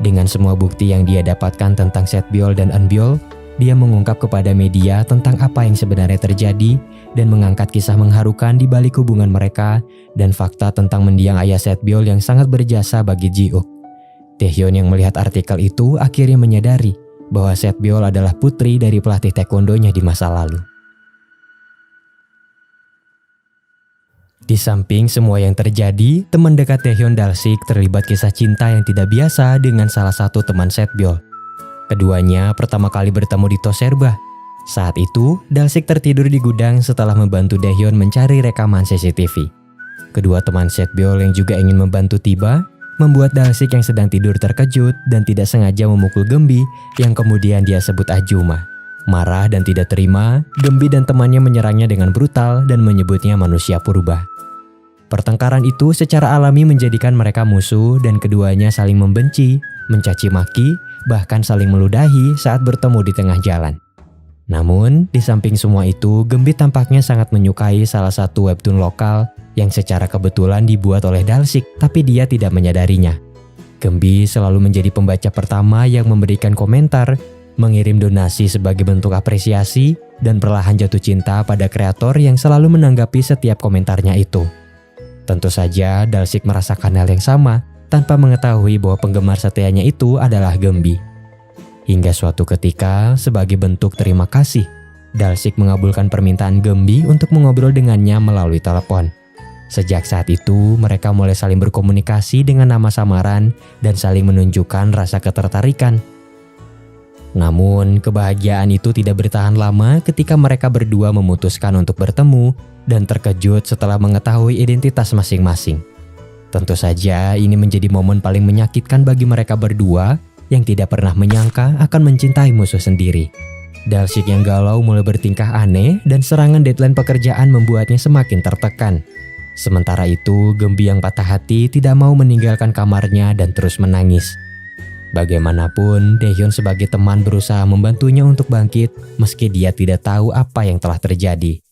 Dengan semua bukti yang dia dapatkan tentang Setbyul dan Eunbyul, dia mengungkap kepada media tentang apa yang sebenarnya terjadi dan mengangkat kisah mengharukan di balik hubungan mereka dan fakta tentang mendiang ayah Setbyul yang sangat berjasa bagi Ji-uk. Daehyun yang melihat artikel itu akhirnya menyadari bahwa Setbyul adalah putri dari pelatih taekwondonya di masa lalu. Di samping semua yang terjadi, teman dekat Daehyun Dalsik terlibat kisah cinta yang tidak biasa dengan salah satu teman Setbyul. Keduanya pertama kali bertemu di Toserba. Saat itu, Dalsik tertidur di gudang setelah membantu Daehyun mencari rekaman CCTV. Kedua teman Setbyul yang juga ingin membantu tiba, membuat Dalsik yang sedang tidur terkejut dan tidak sengaja memukul Gembi yang kemudian dia sebut Ajuma. Marah dan tidak terima, Gembi dan temannya menyerangnya dengan brutal dan menyebutnya manusia purba. Pertengkaran itu secara alami menjadikan mereka musuh dan keduanya saling membenci, mencaci maki, bahkan saling meludahi saat bertemu di tengah jalan. Namun, di samping semua itu, Gembi tampaknya sangat menyukai salah satu webtoon lokal yang secara kebetulan dibuat oleh Dalsik, tapi dia tidak menyadarinya. Gembi selalu menjadi pembaca pertama yang memberikan komentar, mengirim donasi sebagai bentuk apresiasi, dan perlahan jatuh cinta pada kreator yang selalu menanggapi setiap komentarnya itu. Tentu saja Dalsik merasakan hal yang sama tanpa mengetahui bahwa penggemar setianya itu adalah Gembi. Hingga suatu ketika, sebagai bentuk terima kasih, Dalsik mengabulkan permintaan Gembi untuk mengobrol dengannya melalui telepon. Sejak saat itu, mereka mulai saling berkomunikasi dengan nama samaran dan saling menunjukkan rasa ketertarikan. Namun, kebahagiaan itu tidak bertahan lama ketika mereka berdua memutuskan untuk bertemu dan terkejut setelah mengetahui identitas masing-masing. Tentu saja, ini menjadi momen paling menyakitkan bagi mereka berdua yang tidak pernah menyangka akan mencintai musuh sendiri. Dalsik yang galau mulai bertingkah aneh dan serangan deadline pekerjaan membuatnya semakin tertekan. Sementara itu, Gembi yang patah hati tidak mau meninggalkan kamarnya dan terus menangis. Bagaimanapun, Daehyun sebagai teman berusaha membantunya untuk bangkit meski dia tidak tahu apa yang telah terjadi.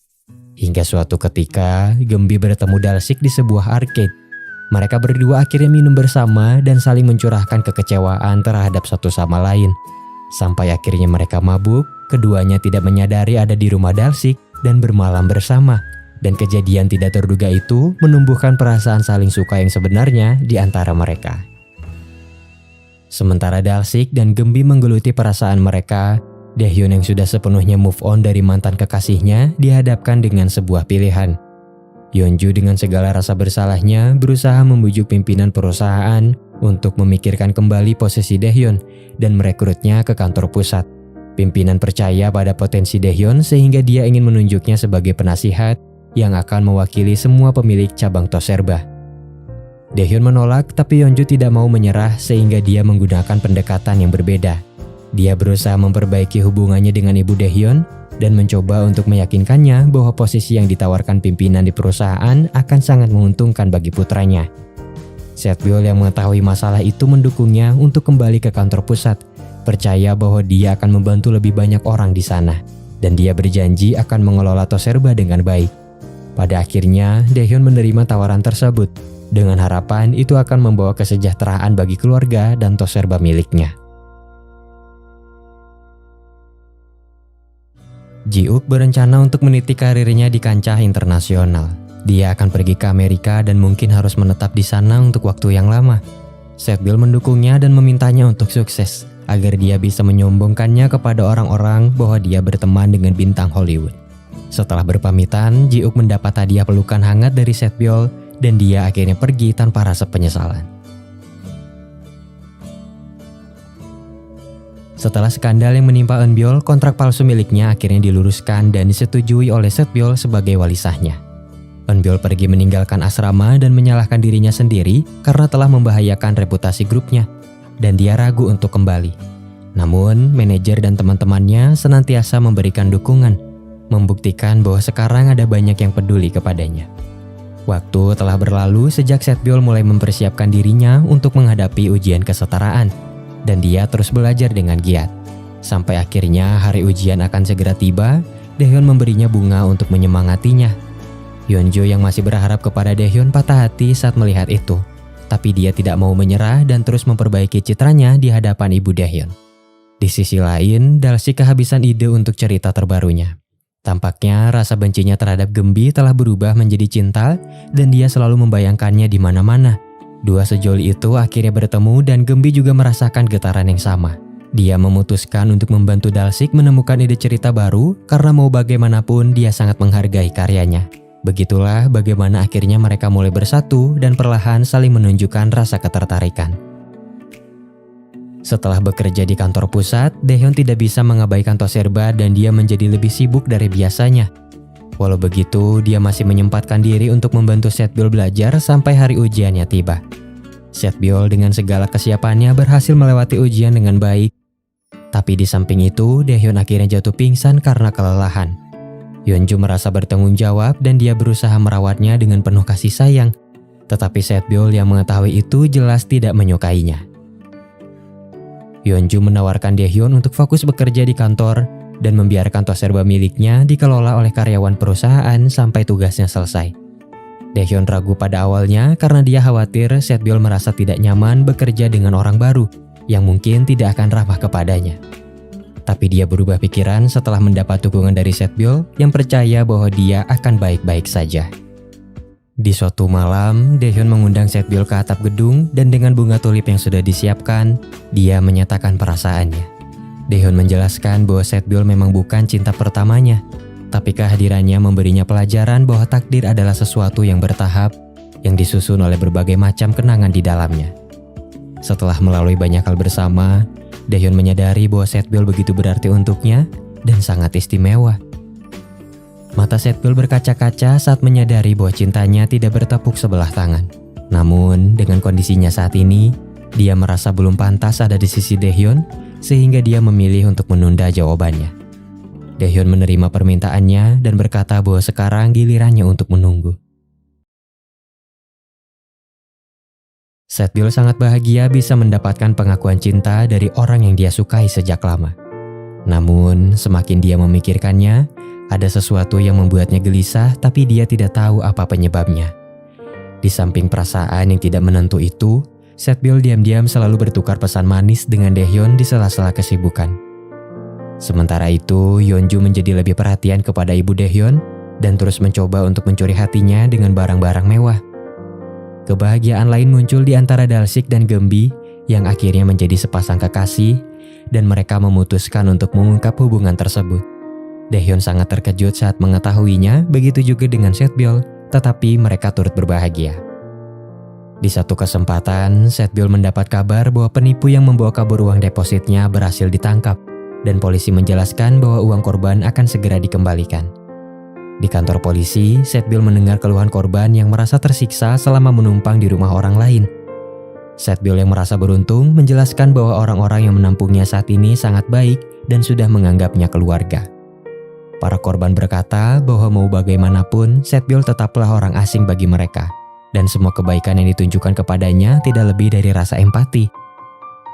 Hingga suatu ketika, Gembi bertemu Dalsik di sebuah arcade. Mereka berdua akhirnya minum bersama dan saling mencurahkan kekecewaan terhadap satu sama lain. Sampai akhirnya mereka mabuk, keduanya tidak menyadari ada di rumah Dalsik dan bermalam bersama. Dan kejadian tidak terduga itu menumbuhkan perasaan saling suka yang sebenarnya di antara mereka. Sementara Dalsik dan Gembi menggeluti perasaan mereka, Daehyun yang sudah sepenuhnya move on dari mantan kekasihnya dihadapkan dengan sebuah pilihan. Yeonju dengan segala rasa bersalahnya berusaha membujuk pimpinan perusahaan untuk memikirkan kembali posisi Daehyun dan merekrutnya ke kantor pusat. Pimpinan percaya pada potensi Daehyun sehingga dia ingin menunjuknya sebagai penasihat yang akan mewakili semua pemilik cabang Toserba. Daehyun menolak, tapi Yeonju tidak mau menyerah sehingga dia menggunakan pendekatan yang berbeda. Dia berusaha memperbaiki hubungannya dengan ibu Daehyun dan mencoba untuk meyakinkannya bahwa posisi yang ditawarkan pimpinan di perusahaan akan sangat menguntungkan bagi putranya. Setbyul yang mengetahui masalah itu mendukungnya untuk kembali ke kantor pusat, percaya bahwa dia akan membantu lebih banyak orang di sana, dan dia berjanji akan mengelola Toserba dengan baik. Pada akhirnya, Daehyun menerima tawaran tersebut, dengan harapan itu akan membawa kesejahteraan bagi keluarga dan Toserba miliknya. Ji-uk berencana untuk meniti karirnya di kancah internasional. Dia akan pergi ke Amerika dan mungkin harus menetap di sana untuk waktu yang lama. Setbyul mendukungnya dan memintanya untuk sukses, agar dia bisa menyombongkannya kepada orang-orang bahwa dia berteman dengan bintang Hollywood. Setelah berpamitan, Ji-uk mendapat hadiah pelukan hangat dari Setbyul dan dia akhirnya pergi tanpa rasa penyesalan. Setelah skandal yang menimpa Eunbyul, kontrak palsu miliknya akhirnya diluruskan dan disetujui oleh Setbyul sebagai wali sahnya. Eunbyul pergi meninggalkan asrama dan menyalahkan dirinya sendiri karena telah membahayakan reputasi grupnya, dan dia ragu untuk kembali. Namun, manajer dan teman-temannya senantiasa memberikan dukungan, membuktikan bahwa sekarang ada banyak yang peduli kepadanya. Waktu telah berlalu sejak Setbyul mulai mempersiapkan dirinya untuk menghadapi ujian kesetaraan, dan dia terus belajar dengan giat. Sampai akhirnya hari ujian akan segera tiba, Daehyun memberinya bunga untuk menyemangatinya. Yeonju yang masih berharap kepada Daehyun patah hati saat melihat itu, tapi dia tidak mau menyerah dan terus memperbaiki citranya di hadapan ibu Daehyun. Di sisi lain, Dalsik kehabisan ide untuk cerita terbarunya. Tampaknya rasa bencinya terhadap Gembi telah berubah menjadi cinta dan dia selalu membayangkannya di mana-mana. Dua sejoli itu akhirnya bertemu dan Gembi juga merasakan getaran yang sama. Dia memutuskan untuk membantu Dalsik menemukan ide cerita baru karena mau bagaimanapun dia sangat menghargai karyanya. Begitulah bagaimana akhirnya mereka mulai bersatu dan perlahan saling menunjukkan rasa ketertarikan. Setelah bekerja di kantor pusat, Daehyun tidak bisa mengabaikan Toserba dan dia menjadi lebih sibuk dari biasanya. Walau begitu, dia masih menyempatkan diri untuk membantu Setbyul belajar sampai hari ujiannya tiba. Setbyul dengan segala kesiapannya berhasil melewati ujian dengan baik. Tapi di samping itu, Daehyun akhirnya jatuh pingsan karena kelelahan. Yeonju merasa bertanggung jawab dan dia berusaha merawatnya dengan penuh kasih sayang. Tetapi Setbyul yang mengetahui itu jelas tidak menyukainya. Yeonju menawarkan Daehyun untuk fokus bekerja di kantor dan membiarkan Toserba miliknya dikelola oleh karyawan perusahaan sampai tugasnya selesai. Daehyun ragu pada awalnya karena dia khawatir Setbyul merasa tidak nyaman bekerja dengan orang baru yang mungkin tidak akan ramah kepadanya. Tapi dia berubah pikiran setelah mendapat dukungan dari Setbyul yang percaya bahwa dia akan baik-baik saja. Di suatu malam, Daehyun mengundang Setbyul ke atap gedung dan dengan bunga tulip yang sudah disiapkan, dia menyatakan perasaannya. Daehyun menjelaskan bahwa Setbyul memang bukan cinta pertamanya, tapi kehadirannya memberinya pelajaran bahwa takdir adalah sesuatu yang bertahap, yang disusun oleh berbagai macam kenangan di dalamnya. Setelah melalui banyak hal bersama, Daehyun menyadari bahwa Setbyul begitu berarti untuknya dan sangat istimewa. Mata Setbyul berkaca-kaca saat menyadari bahwa cintanya tidak bertepuk sebelah tangan. Namun, dengan kondisinya saat ini, dia merasa belum pantas ada di sisi Daehyun, sehingga dia memilih untuk menunda jawabannya. Daehyun menerima permintaannya dan berkata bahwa sekarang gilirannya untuk menunggu. Setbyul sangat bahagia bisa mendapatkan pengakuan cinta dari orang yang dia sukai sejak lama. Namun, semakin dia memikirkannya, ada sesuatu yang membuatnya gelisah tapi dia tidak tahu apa penyebabnya. Di samping perasaan yang tidak menentu itu, Setbyul diam-diam selalu bertukar pesan manis dengan Daehyun di sela-sela kesibukan. Sementara itu, Yeonju menjadi lebih perhatian kepada ibu Daehyun dan terus mencoba untuk mencuri hatinya dengan barang-barang mewah. Kebahagiaan lain muncul di antara Dalsik dan Gembi yang akhirnya menjadi sepasang kekasih dan mereka memutuskan untuk mengungkap hubungan tersebut. Daehyun sangat terkejut saat mengetahuinya, begitu juga dengan Setbyul, tetapi mereka turut berbahagia. Di satu kesempatan, Setbyul mendapat kabar bahwa penipu yang membawa kabur uang depositnya berhasil ditangkap dan polisi menjelaskan bahwa uang korban akan segera dikembalikan. Di kantor polisi, Setbyul mendengar keluhan korban yang merasa tersiksa selama menumpang di rumah orang lain. Setbyul yang merasa beruntung menjelaskan bahwa orang-orang yang menampungnya saat ini sangat baik dan sudah menganggapnya keluarga. Para korban berkata bahwa mau bagaimanapun, Setbyul tetaplah orang asing bagi mereka. Dan semua kebaikan yang ditunjukkan kepadanya tidak lebih dari rasa empati.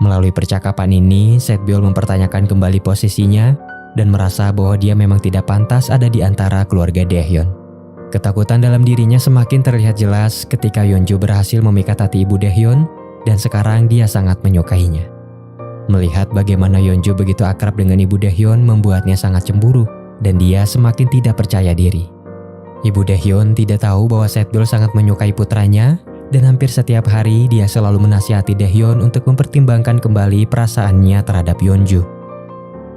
Melalui percakapan ini, Setbyul mempertanyakan kembali posisinya dan merasa bahwa dia memang tidak pantas ada di antara keluarga Daehyun. Ketakutan dalam dirinya semakin terlihat jelas ketika Yeonju berhasil memikat hati ibu Daehyun dan sekarang dia sangat menyukainya. Melihat bagaimana Yeonju begitu akrab dengan ibu Daehyun membuatnya sangat cemburu dan dia semakin tidak percaya diri. Ibu Daehyun tidak tahu bahwa Setbyul sangat menyukai putranya dan hampir setiap hari dia selalu menasihati Daehyun untuk mempertimbangkan kembali perasaannya terhadap Yeonju.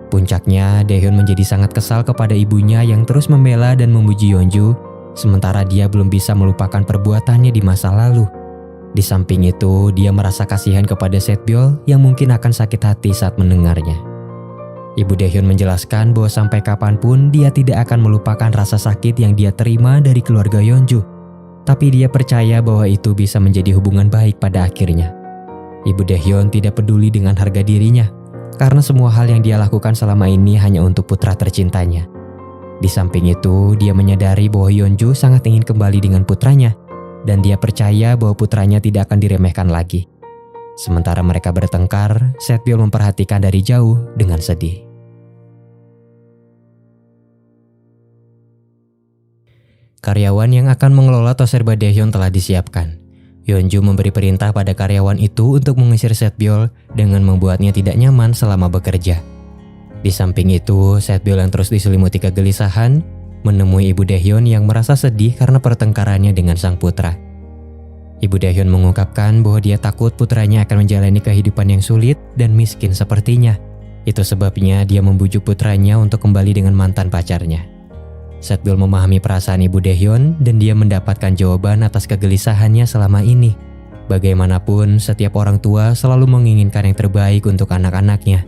Puncaknya, Daehyun menjadi sangat kesal kepada ibunya yang terus membela dan memuji Yeonju, sementara dia belum bisa melupakan perbuatannya di masa lalu. Di samping itu, dia merasa kasihan kepada Setbyul yang mungkin akan sakit hati saat mendengarnya. Ibu Daehyun menjelaskan bahwa sampai kapanpun dia tidak akan melupakan rasa sakit yang dia terima dari keluarga Yeonju. Tapi dia percaya bahwa itu bisa menjadi hubungan baik pada akhirnya. Ibu Daehyun tidak peduli dengan harga dirinya, karena semua hal yang dia lakukan selama ini hanya untuk putra tercintanya. Di samping itu, dia menyadari bahwa Yeonju sangat ingin kembali dengan putranya, dan dia percaya bahwa putranya tidak akan diremehkan lagi. Sementara mereka bertengkar, Setbyul memperhatikan dari jauh dengan sedih. Karyawan yang akan mengelola Toserba Daehyun telah disiapkan. Yeonju memberi perintah pada karyawan itu untuk mengusir Setbyul dengan membuatnya tidak nyaman selama bekerja. Di samping itu, Setbyul yang terus diselimuti kegelisahan menemui ibu Daehyun yang merasa sedih karena pertengkarannya dengan sang putra. Ibu Daehyun mengungkapkan bahwa dia takut putranya akan menjalani kehidupan yang sulit dan miskin sepertinya. Itu sebabnya dia membujuk putranya untuk kembali dengan mantan pacarnya. Setbyul memahami perasaan ibu Daehyun dan dia mendapatkan jawaban atas kegelisahannya selama ini. Bagaimanapun, setiap orang tua selalu menginginkan yang terbaik untuk anak-anaknya.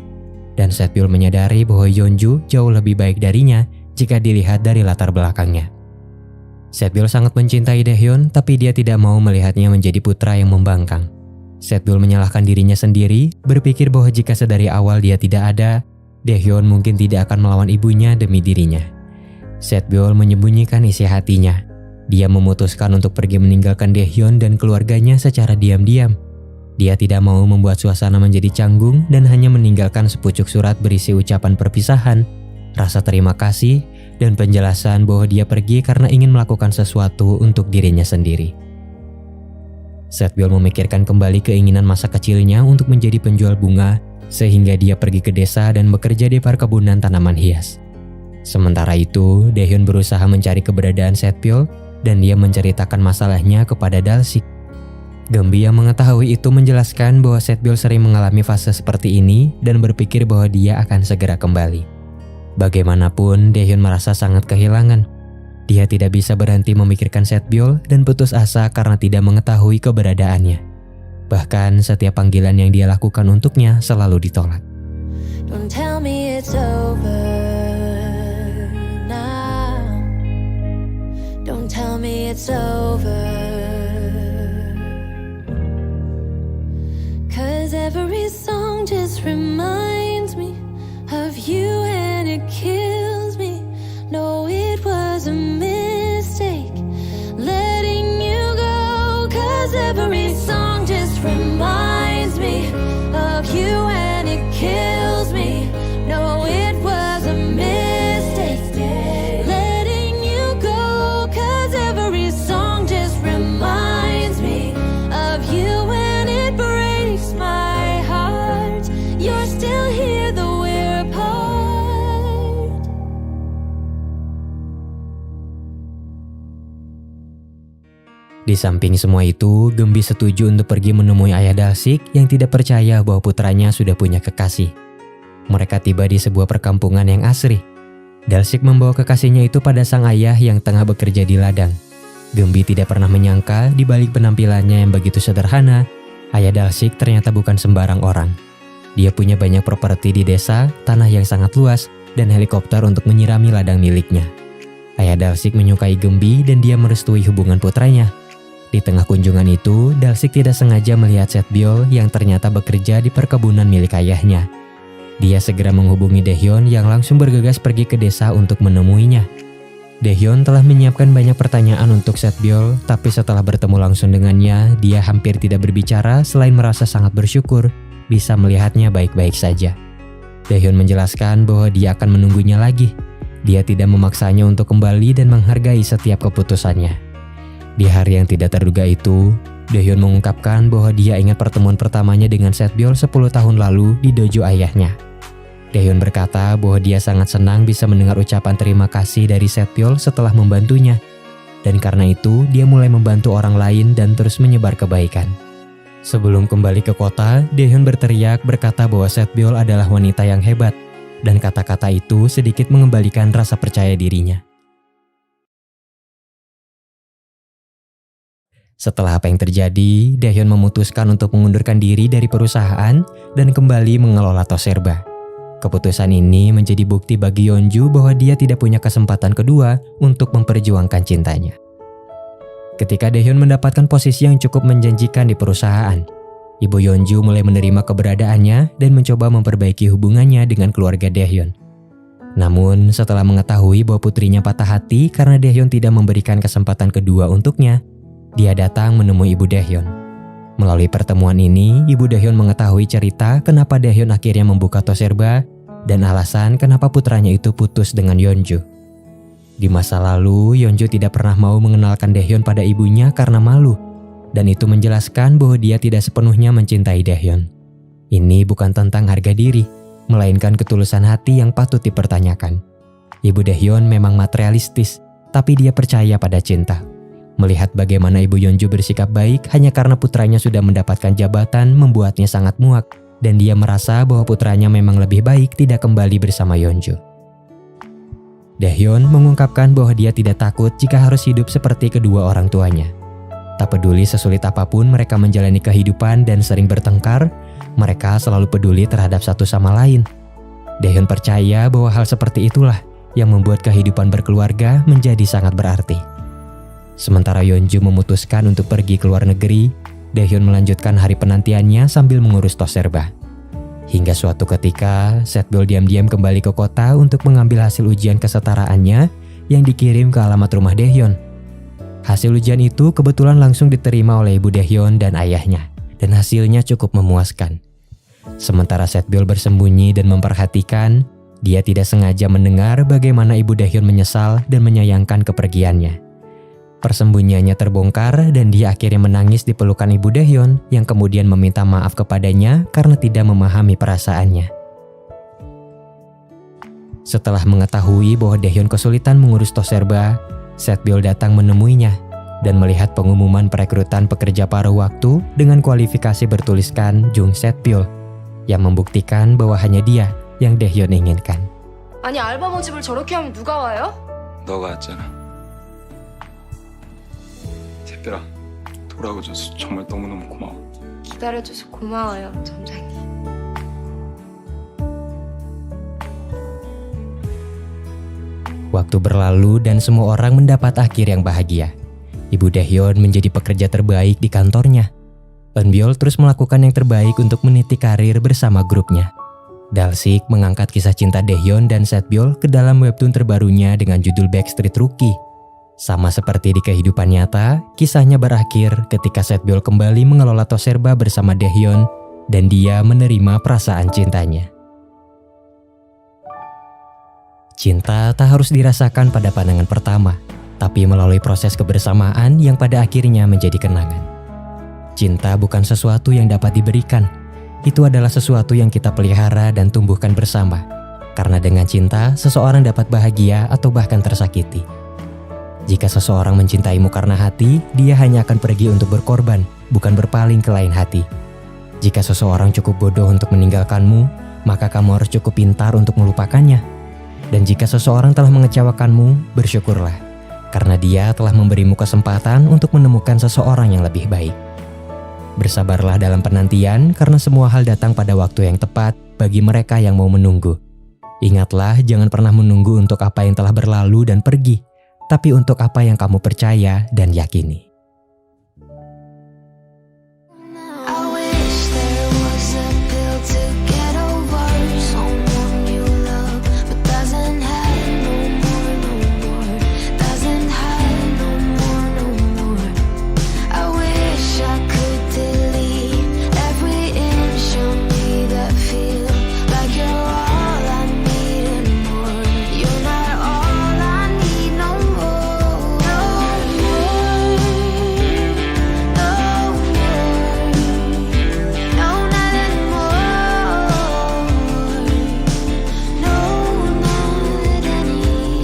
Dan Setbyul menyadari bahwa Yeonju jauh lebih baik darinya jika dilihat dari latar belakangnya. Setbyul sangat mencintai Daehyun, tapi dia tidak mau melihatnya menjadi putra yang membangkang. Setbyul menyalahkan dirinya sendiri, berpikir bahwa jika sedari awal dia tidak ada, Daehyun mungkin tidak akan melawan ibunya demi dirinya. Setbyul menyembunyikan isi hatinya. Dia memutuskan untuk pergi meninggalkan Daehyun dan keluarganya secara diam-diam. Dia tidak mau membuat suasana menjadi canggung dan hanya meninggalkan sepucuk surat berisi ucapan perpisahan, rasa terima kasih, dan penjelasan bahwa dia pergi karena ingin melakukan sesuatu untuk dirinya sendiri. Setbyul memikirkan kembali keinginan masa kecilnya untuk menjadi penjual bunga, sehingga dia pergi ke desa dan bekerja di perkebunan tanaman hias. Sementara itu, Daehyun berusaha mencari keberadaan Setbyul dan dia menceritakan masalahnya kepada Dalsik. Gembi yang mengetahui itu menjelaskan bahwa Setbyul sering mengalami fase seperti ini dan berpikir bahwa dia akan segera kembali. Bagaimanapun, Daehyun merasa sangat kehilangan. Dia tidak bisa berhenti memikirkan Setbyul dan putus asa karena tidak mengetahui keberadaannya. Bahkan setiap panggilan yang dia lakukan untuknya selalu ditolak. Don't tell me it's over now. Don't tell me it's over. 'Cause every song just reminds me of you and it kills me. No, it was a mistake letting you go. 'Cause every song just reminds me of you and it kills me. No, it was a mistake letting you go. 'Cause every song just reminds me of you and it breaks my heart. You're still here though we're apart. Di samping semua itu, Gembi setuju untuk pergi menemui ayah Dalsik yang tidak percaya bahwa putranya sudah punya kekasih. Mereka tiba di sebuah perkampungan yang asri. Dalsik membawa kekasihnya itu pada sang ayah yang tengah bekerja di ladang. Gembi tidak pernah menyangka di balik penampilannya yang begitu sederhana, ayah Dalsik ternyata bukan sembarang orang. Dia punya banyak properti di desa, tanah yang sangat luas, dan helikopter untuk menyirami ladang miliknya. Ayah Dalsik menyukai Gembi dan dia merestui hubungan putranya. Di tengah kunjungan itu, Dalsik tidak sengaja melihat Setbyul yang ternyata bekerja di perkebunan milik ayahnya. Dia segera menghubungi Daehyun yang langsung bergegas pergi ke desa untuk menemuinya. Daehyun telah menyiapkan banyak pertanyaan untuk Setbyul, tapi setelah bertemu langsung dengannya, dia hampir tidak berbicara selain merasa sangat bersyukur bisa melihatnya baik-baik saja. Daehyun menjelaskan bahwa dia akan menunggunya lagi. Dia tidak memaksanya untuk kembali dan menghargai setiap keputusannya. Di hari yang tidak terduga itu, Daehyun mengungkapkan bahwa dia ingat pertemuan pertamanya dengan Setbyul 10 tahun lalu di dojo ayahnya. Daehyun berkata bahwa dia sangat senang bisa mendengar ucapan terima kasih dari Setbyul setelah membantunya. Dan karena itu, dia mulai membantu orang lain dan terus menyebar kebaikan. Sebelum kembali ke kota, Daehyun berteriak berkata bahwa Setbyul adalah wanita yang hebat. Dan kata-kata itu sedikit mengembalikan rasa percaya dirinya. Setelah apa yang terjadi, Daehyun memutuskan untuk mengundurkan diri dari perusahaan dan kembali mengelola Toserba. Keputusan ini menjadi bukti bagi Yeonju bahwa dia tidak punya kesempatan kedua untuk memperjuangkan cintanya. Ketika Daehyun mendapatkan posisi yang cukup menjanjikan di perusahaan, Ibu Yeonju mulai menerima keberadaannya dan mencoba memperbaiki hubungannya dengan keluarga Daehyun. Namun, setelah mengetahui bahwa putrinya patah hati karena Daehyun tidak memberikan kesempatan kedua untuknya, dia datang menemui Ibu Daehyun. Melalui pertemuan ini, Ibu Daehyun mengetahui cerita kenapa Daehyun akhirnya membuka Toserba dan alasan kenapa putranya itu putus dengan Yeonju. Di masa lalu, Yeonju tidak pernah mau mengenalkan Daehyun pada ibunya karena malu, dan itu menjelaskan bahwa dia tidak sepenuhnya mencintai Daehyun. Ini bukan tentang harga diri, melainkan ketulusan hati yang patut dipertanyakan. Ibu Daehyun memang materialistis, tapi dia percaya pada cinta. Melihat bagaimana Ibu Yeonju bersikap baik hanya karena putranya sudah mendapatkan jabatan membuatnya sangat muak, dan dia merasa bahwa putranya memang lebih baik tidak kembali bersama Yeonju. Daehyun mengungkapkan bahwa dia tidak takut jika harus hidup seperti kedua orang tuanya. Tak peduli sesulit apapun mereka menjalani kehidupan dan sering bertengkar, mereka selalu peduli terhadap satu sama lain. Daehyun percaya bahwa hal seperti itulah yang membuat kehidupan berkeluarga menjadi sangat berarti. Sementara Yeonju memutuskan untuk pergi ke luar negeri, Daehyun melanjutkan hari penantiannya sambil mengurus Toserba. Hingga suatu ketika, Setbyul diam-diam kembali ke kota untuk mengambil hasil ujian kesetaraannya yang dikirim ke alamat rumah Daehyun. Hasil ujian itu kebetulan langsung diterima oleh Ibu Daehyun dan ayahnya, dan hasilnya cukup memuaskan. Sementara Setbyul bersembunyi dan memperhatikan, dia tidak sengaja mendengar bagaimana Ibu Daehyun menyesal dan menyayangkan kepergiannya. Persembunyiannya terbongkar dan dia akhirnya menangis di pelukan Ibu Daehyun yang kemudian meminta maaf kepadanya karena tidak memahami perasaannya. Setelah mengetahui bahwa Daehyun kesulitan mengurus Toserba, Setbyul datang menemuinya. dan melihat pengumuman perekrutan pekerja paruh waktu dengan kualifikasi bertuliskan Jung Setbyul yang membuktikan bahwa hanya dia yang Daehyun inginkan. 아니 알바 모집을 저렇게 하면 누가 와요? 너가 왔잖아. 샛별아, 돌아오줘서 정말 너무너무 고마워. 기다려줘서 고마워요, 점장님. Waktu berlalu dan semua orang mendapat akhir yang bahagia. Ibu Daehyun menjadi pekerja terbaik di kantornya. Eunbyul terus melakukan yang terbaik untuk meniti karir bersama grupnya. Dalsik mengangkat kisah cinta Daehyun dan Setbyul ke dalam webtoon terbarunya dengan judul Backstreet Rookie. Sama seperti di kehidupan nyata, kisahnya berakhir ketika Setbyul kembali mengelola Toserba bersama Daehyun dan dia menerima perasaan cintanya. Cinta tak harus dirasakan pada pandangan pertama, tapi melalui proses kebersamaan yang pada akhirnya menjadi kenangan. Cinta bukan sesuatu yang dapat diberikan, itu adalah sesuatu yang kita pelihara dan tumbuhkan bersama. Karena dengan cinta, seseorang dapat bahagia atau bahkan tersakiti. Jika seseorang mencintaimu karena hati, dia hanya akan pergi untuk berkorban, bukan berpaling ke lain hati. Jika seseorang cukup bodoh untuk meninggalkanmu, maka kamu harus cukup pintar untuk melupakannya. Dan jika seseorang telah mengecewakanmu, bersyukurlah, karena dia telah memberimu kesempatan untuk menemukan seseorang yang lebih baik. Bersabarlah dalam penantian, karena semua hal datang pada waktu yang tepat bagi mereka yang mau menunggu. Ingatlah, jangan pernah menunggu untuk apa yang telah berlalu dan pergi, tapi untuk apa yang kamu percaya dan yakini. I wish there was a pill to get over someone you love, but doesn't have no more, doesn't have no more. I wish I could delete every inch of me that feel like you're all I need and more. You're not all I need no more, no more, no more, no nothing more, no not any.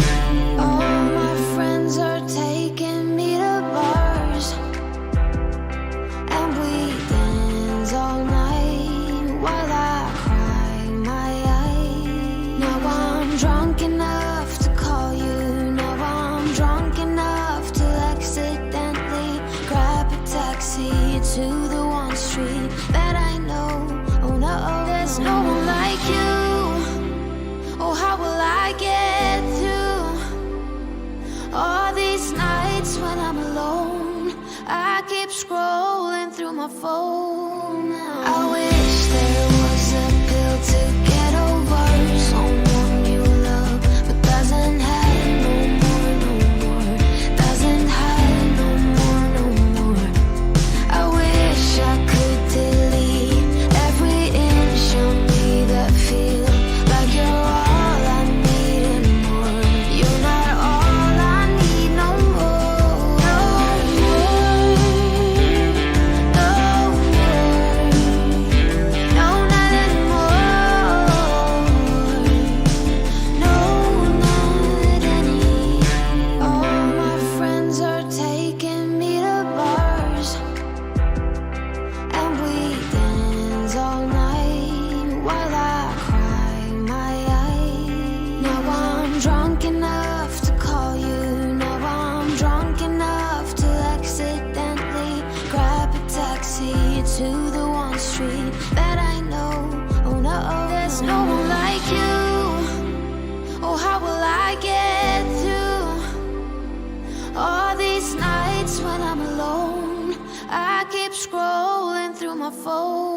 All my friends are taking me to bars, and we dance all night while I cry my eyes. Now I'm drunk enough to call you. Now I'm drunk enough to accidentally grab a taxi to the one street that I know. Oh no, there's no one like you. Oh, how will I get through all these nights when I'm alone? I keep scrolling through my phone. I wish there was a pill to get over someone you love, but doesn't have no more, doesn't have no more. I wish I could delete every inch of me that feel like you're all I need and more. You're not all I need no more, no more, no more, no nothing more, no not any. All my friends are taking me to bars, and we dance all night while I cry my eyes. Now I'm drunk enough to call you. Now I'm drunk enough to accidentally grab a taxi to the one street that I know. Oh no, there's no one like you. Oh, how will I get through all these nights when I'm alone? I keep scrolling through my phone.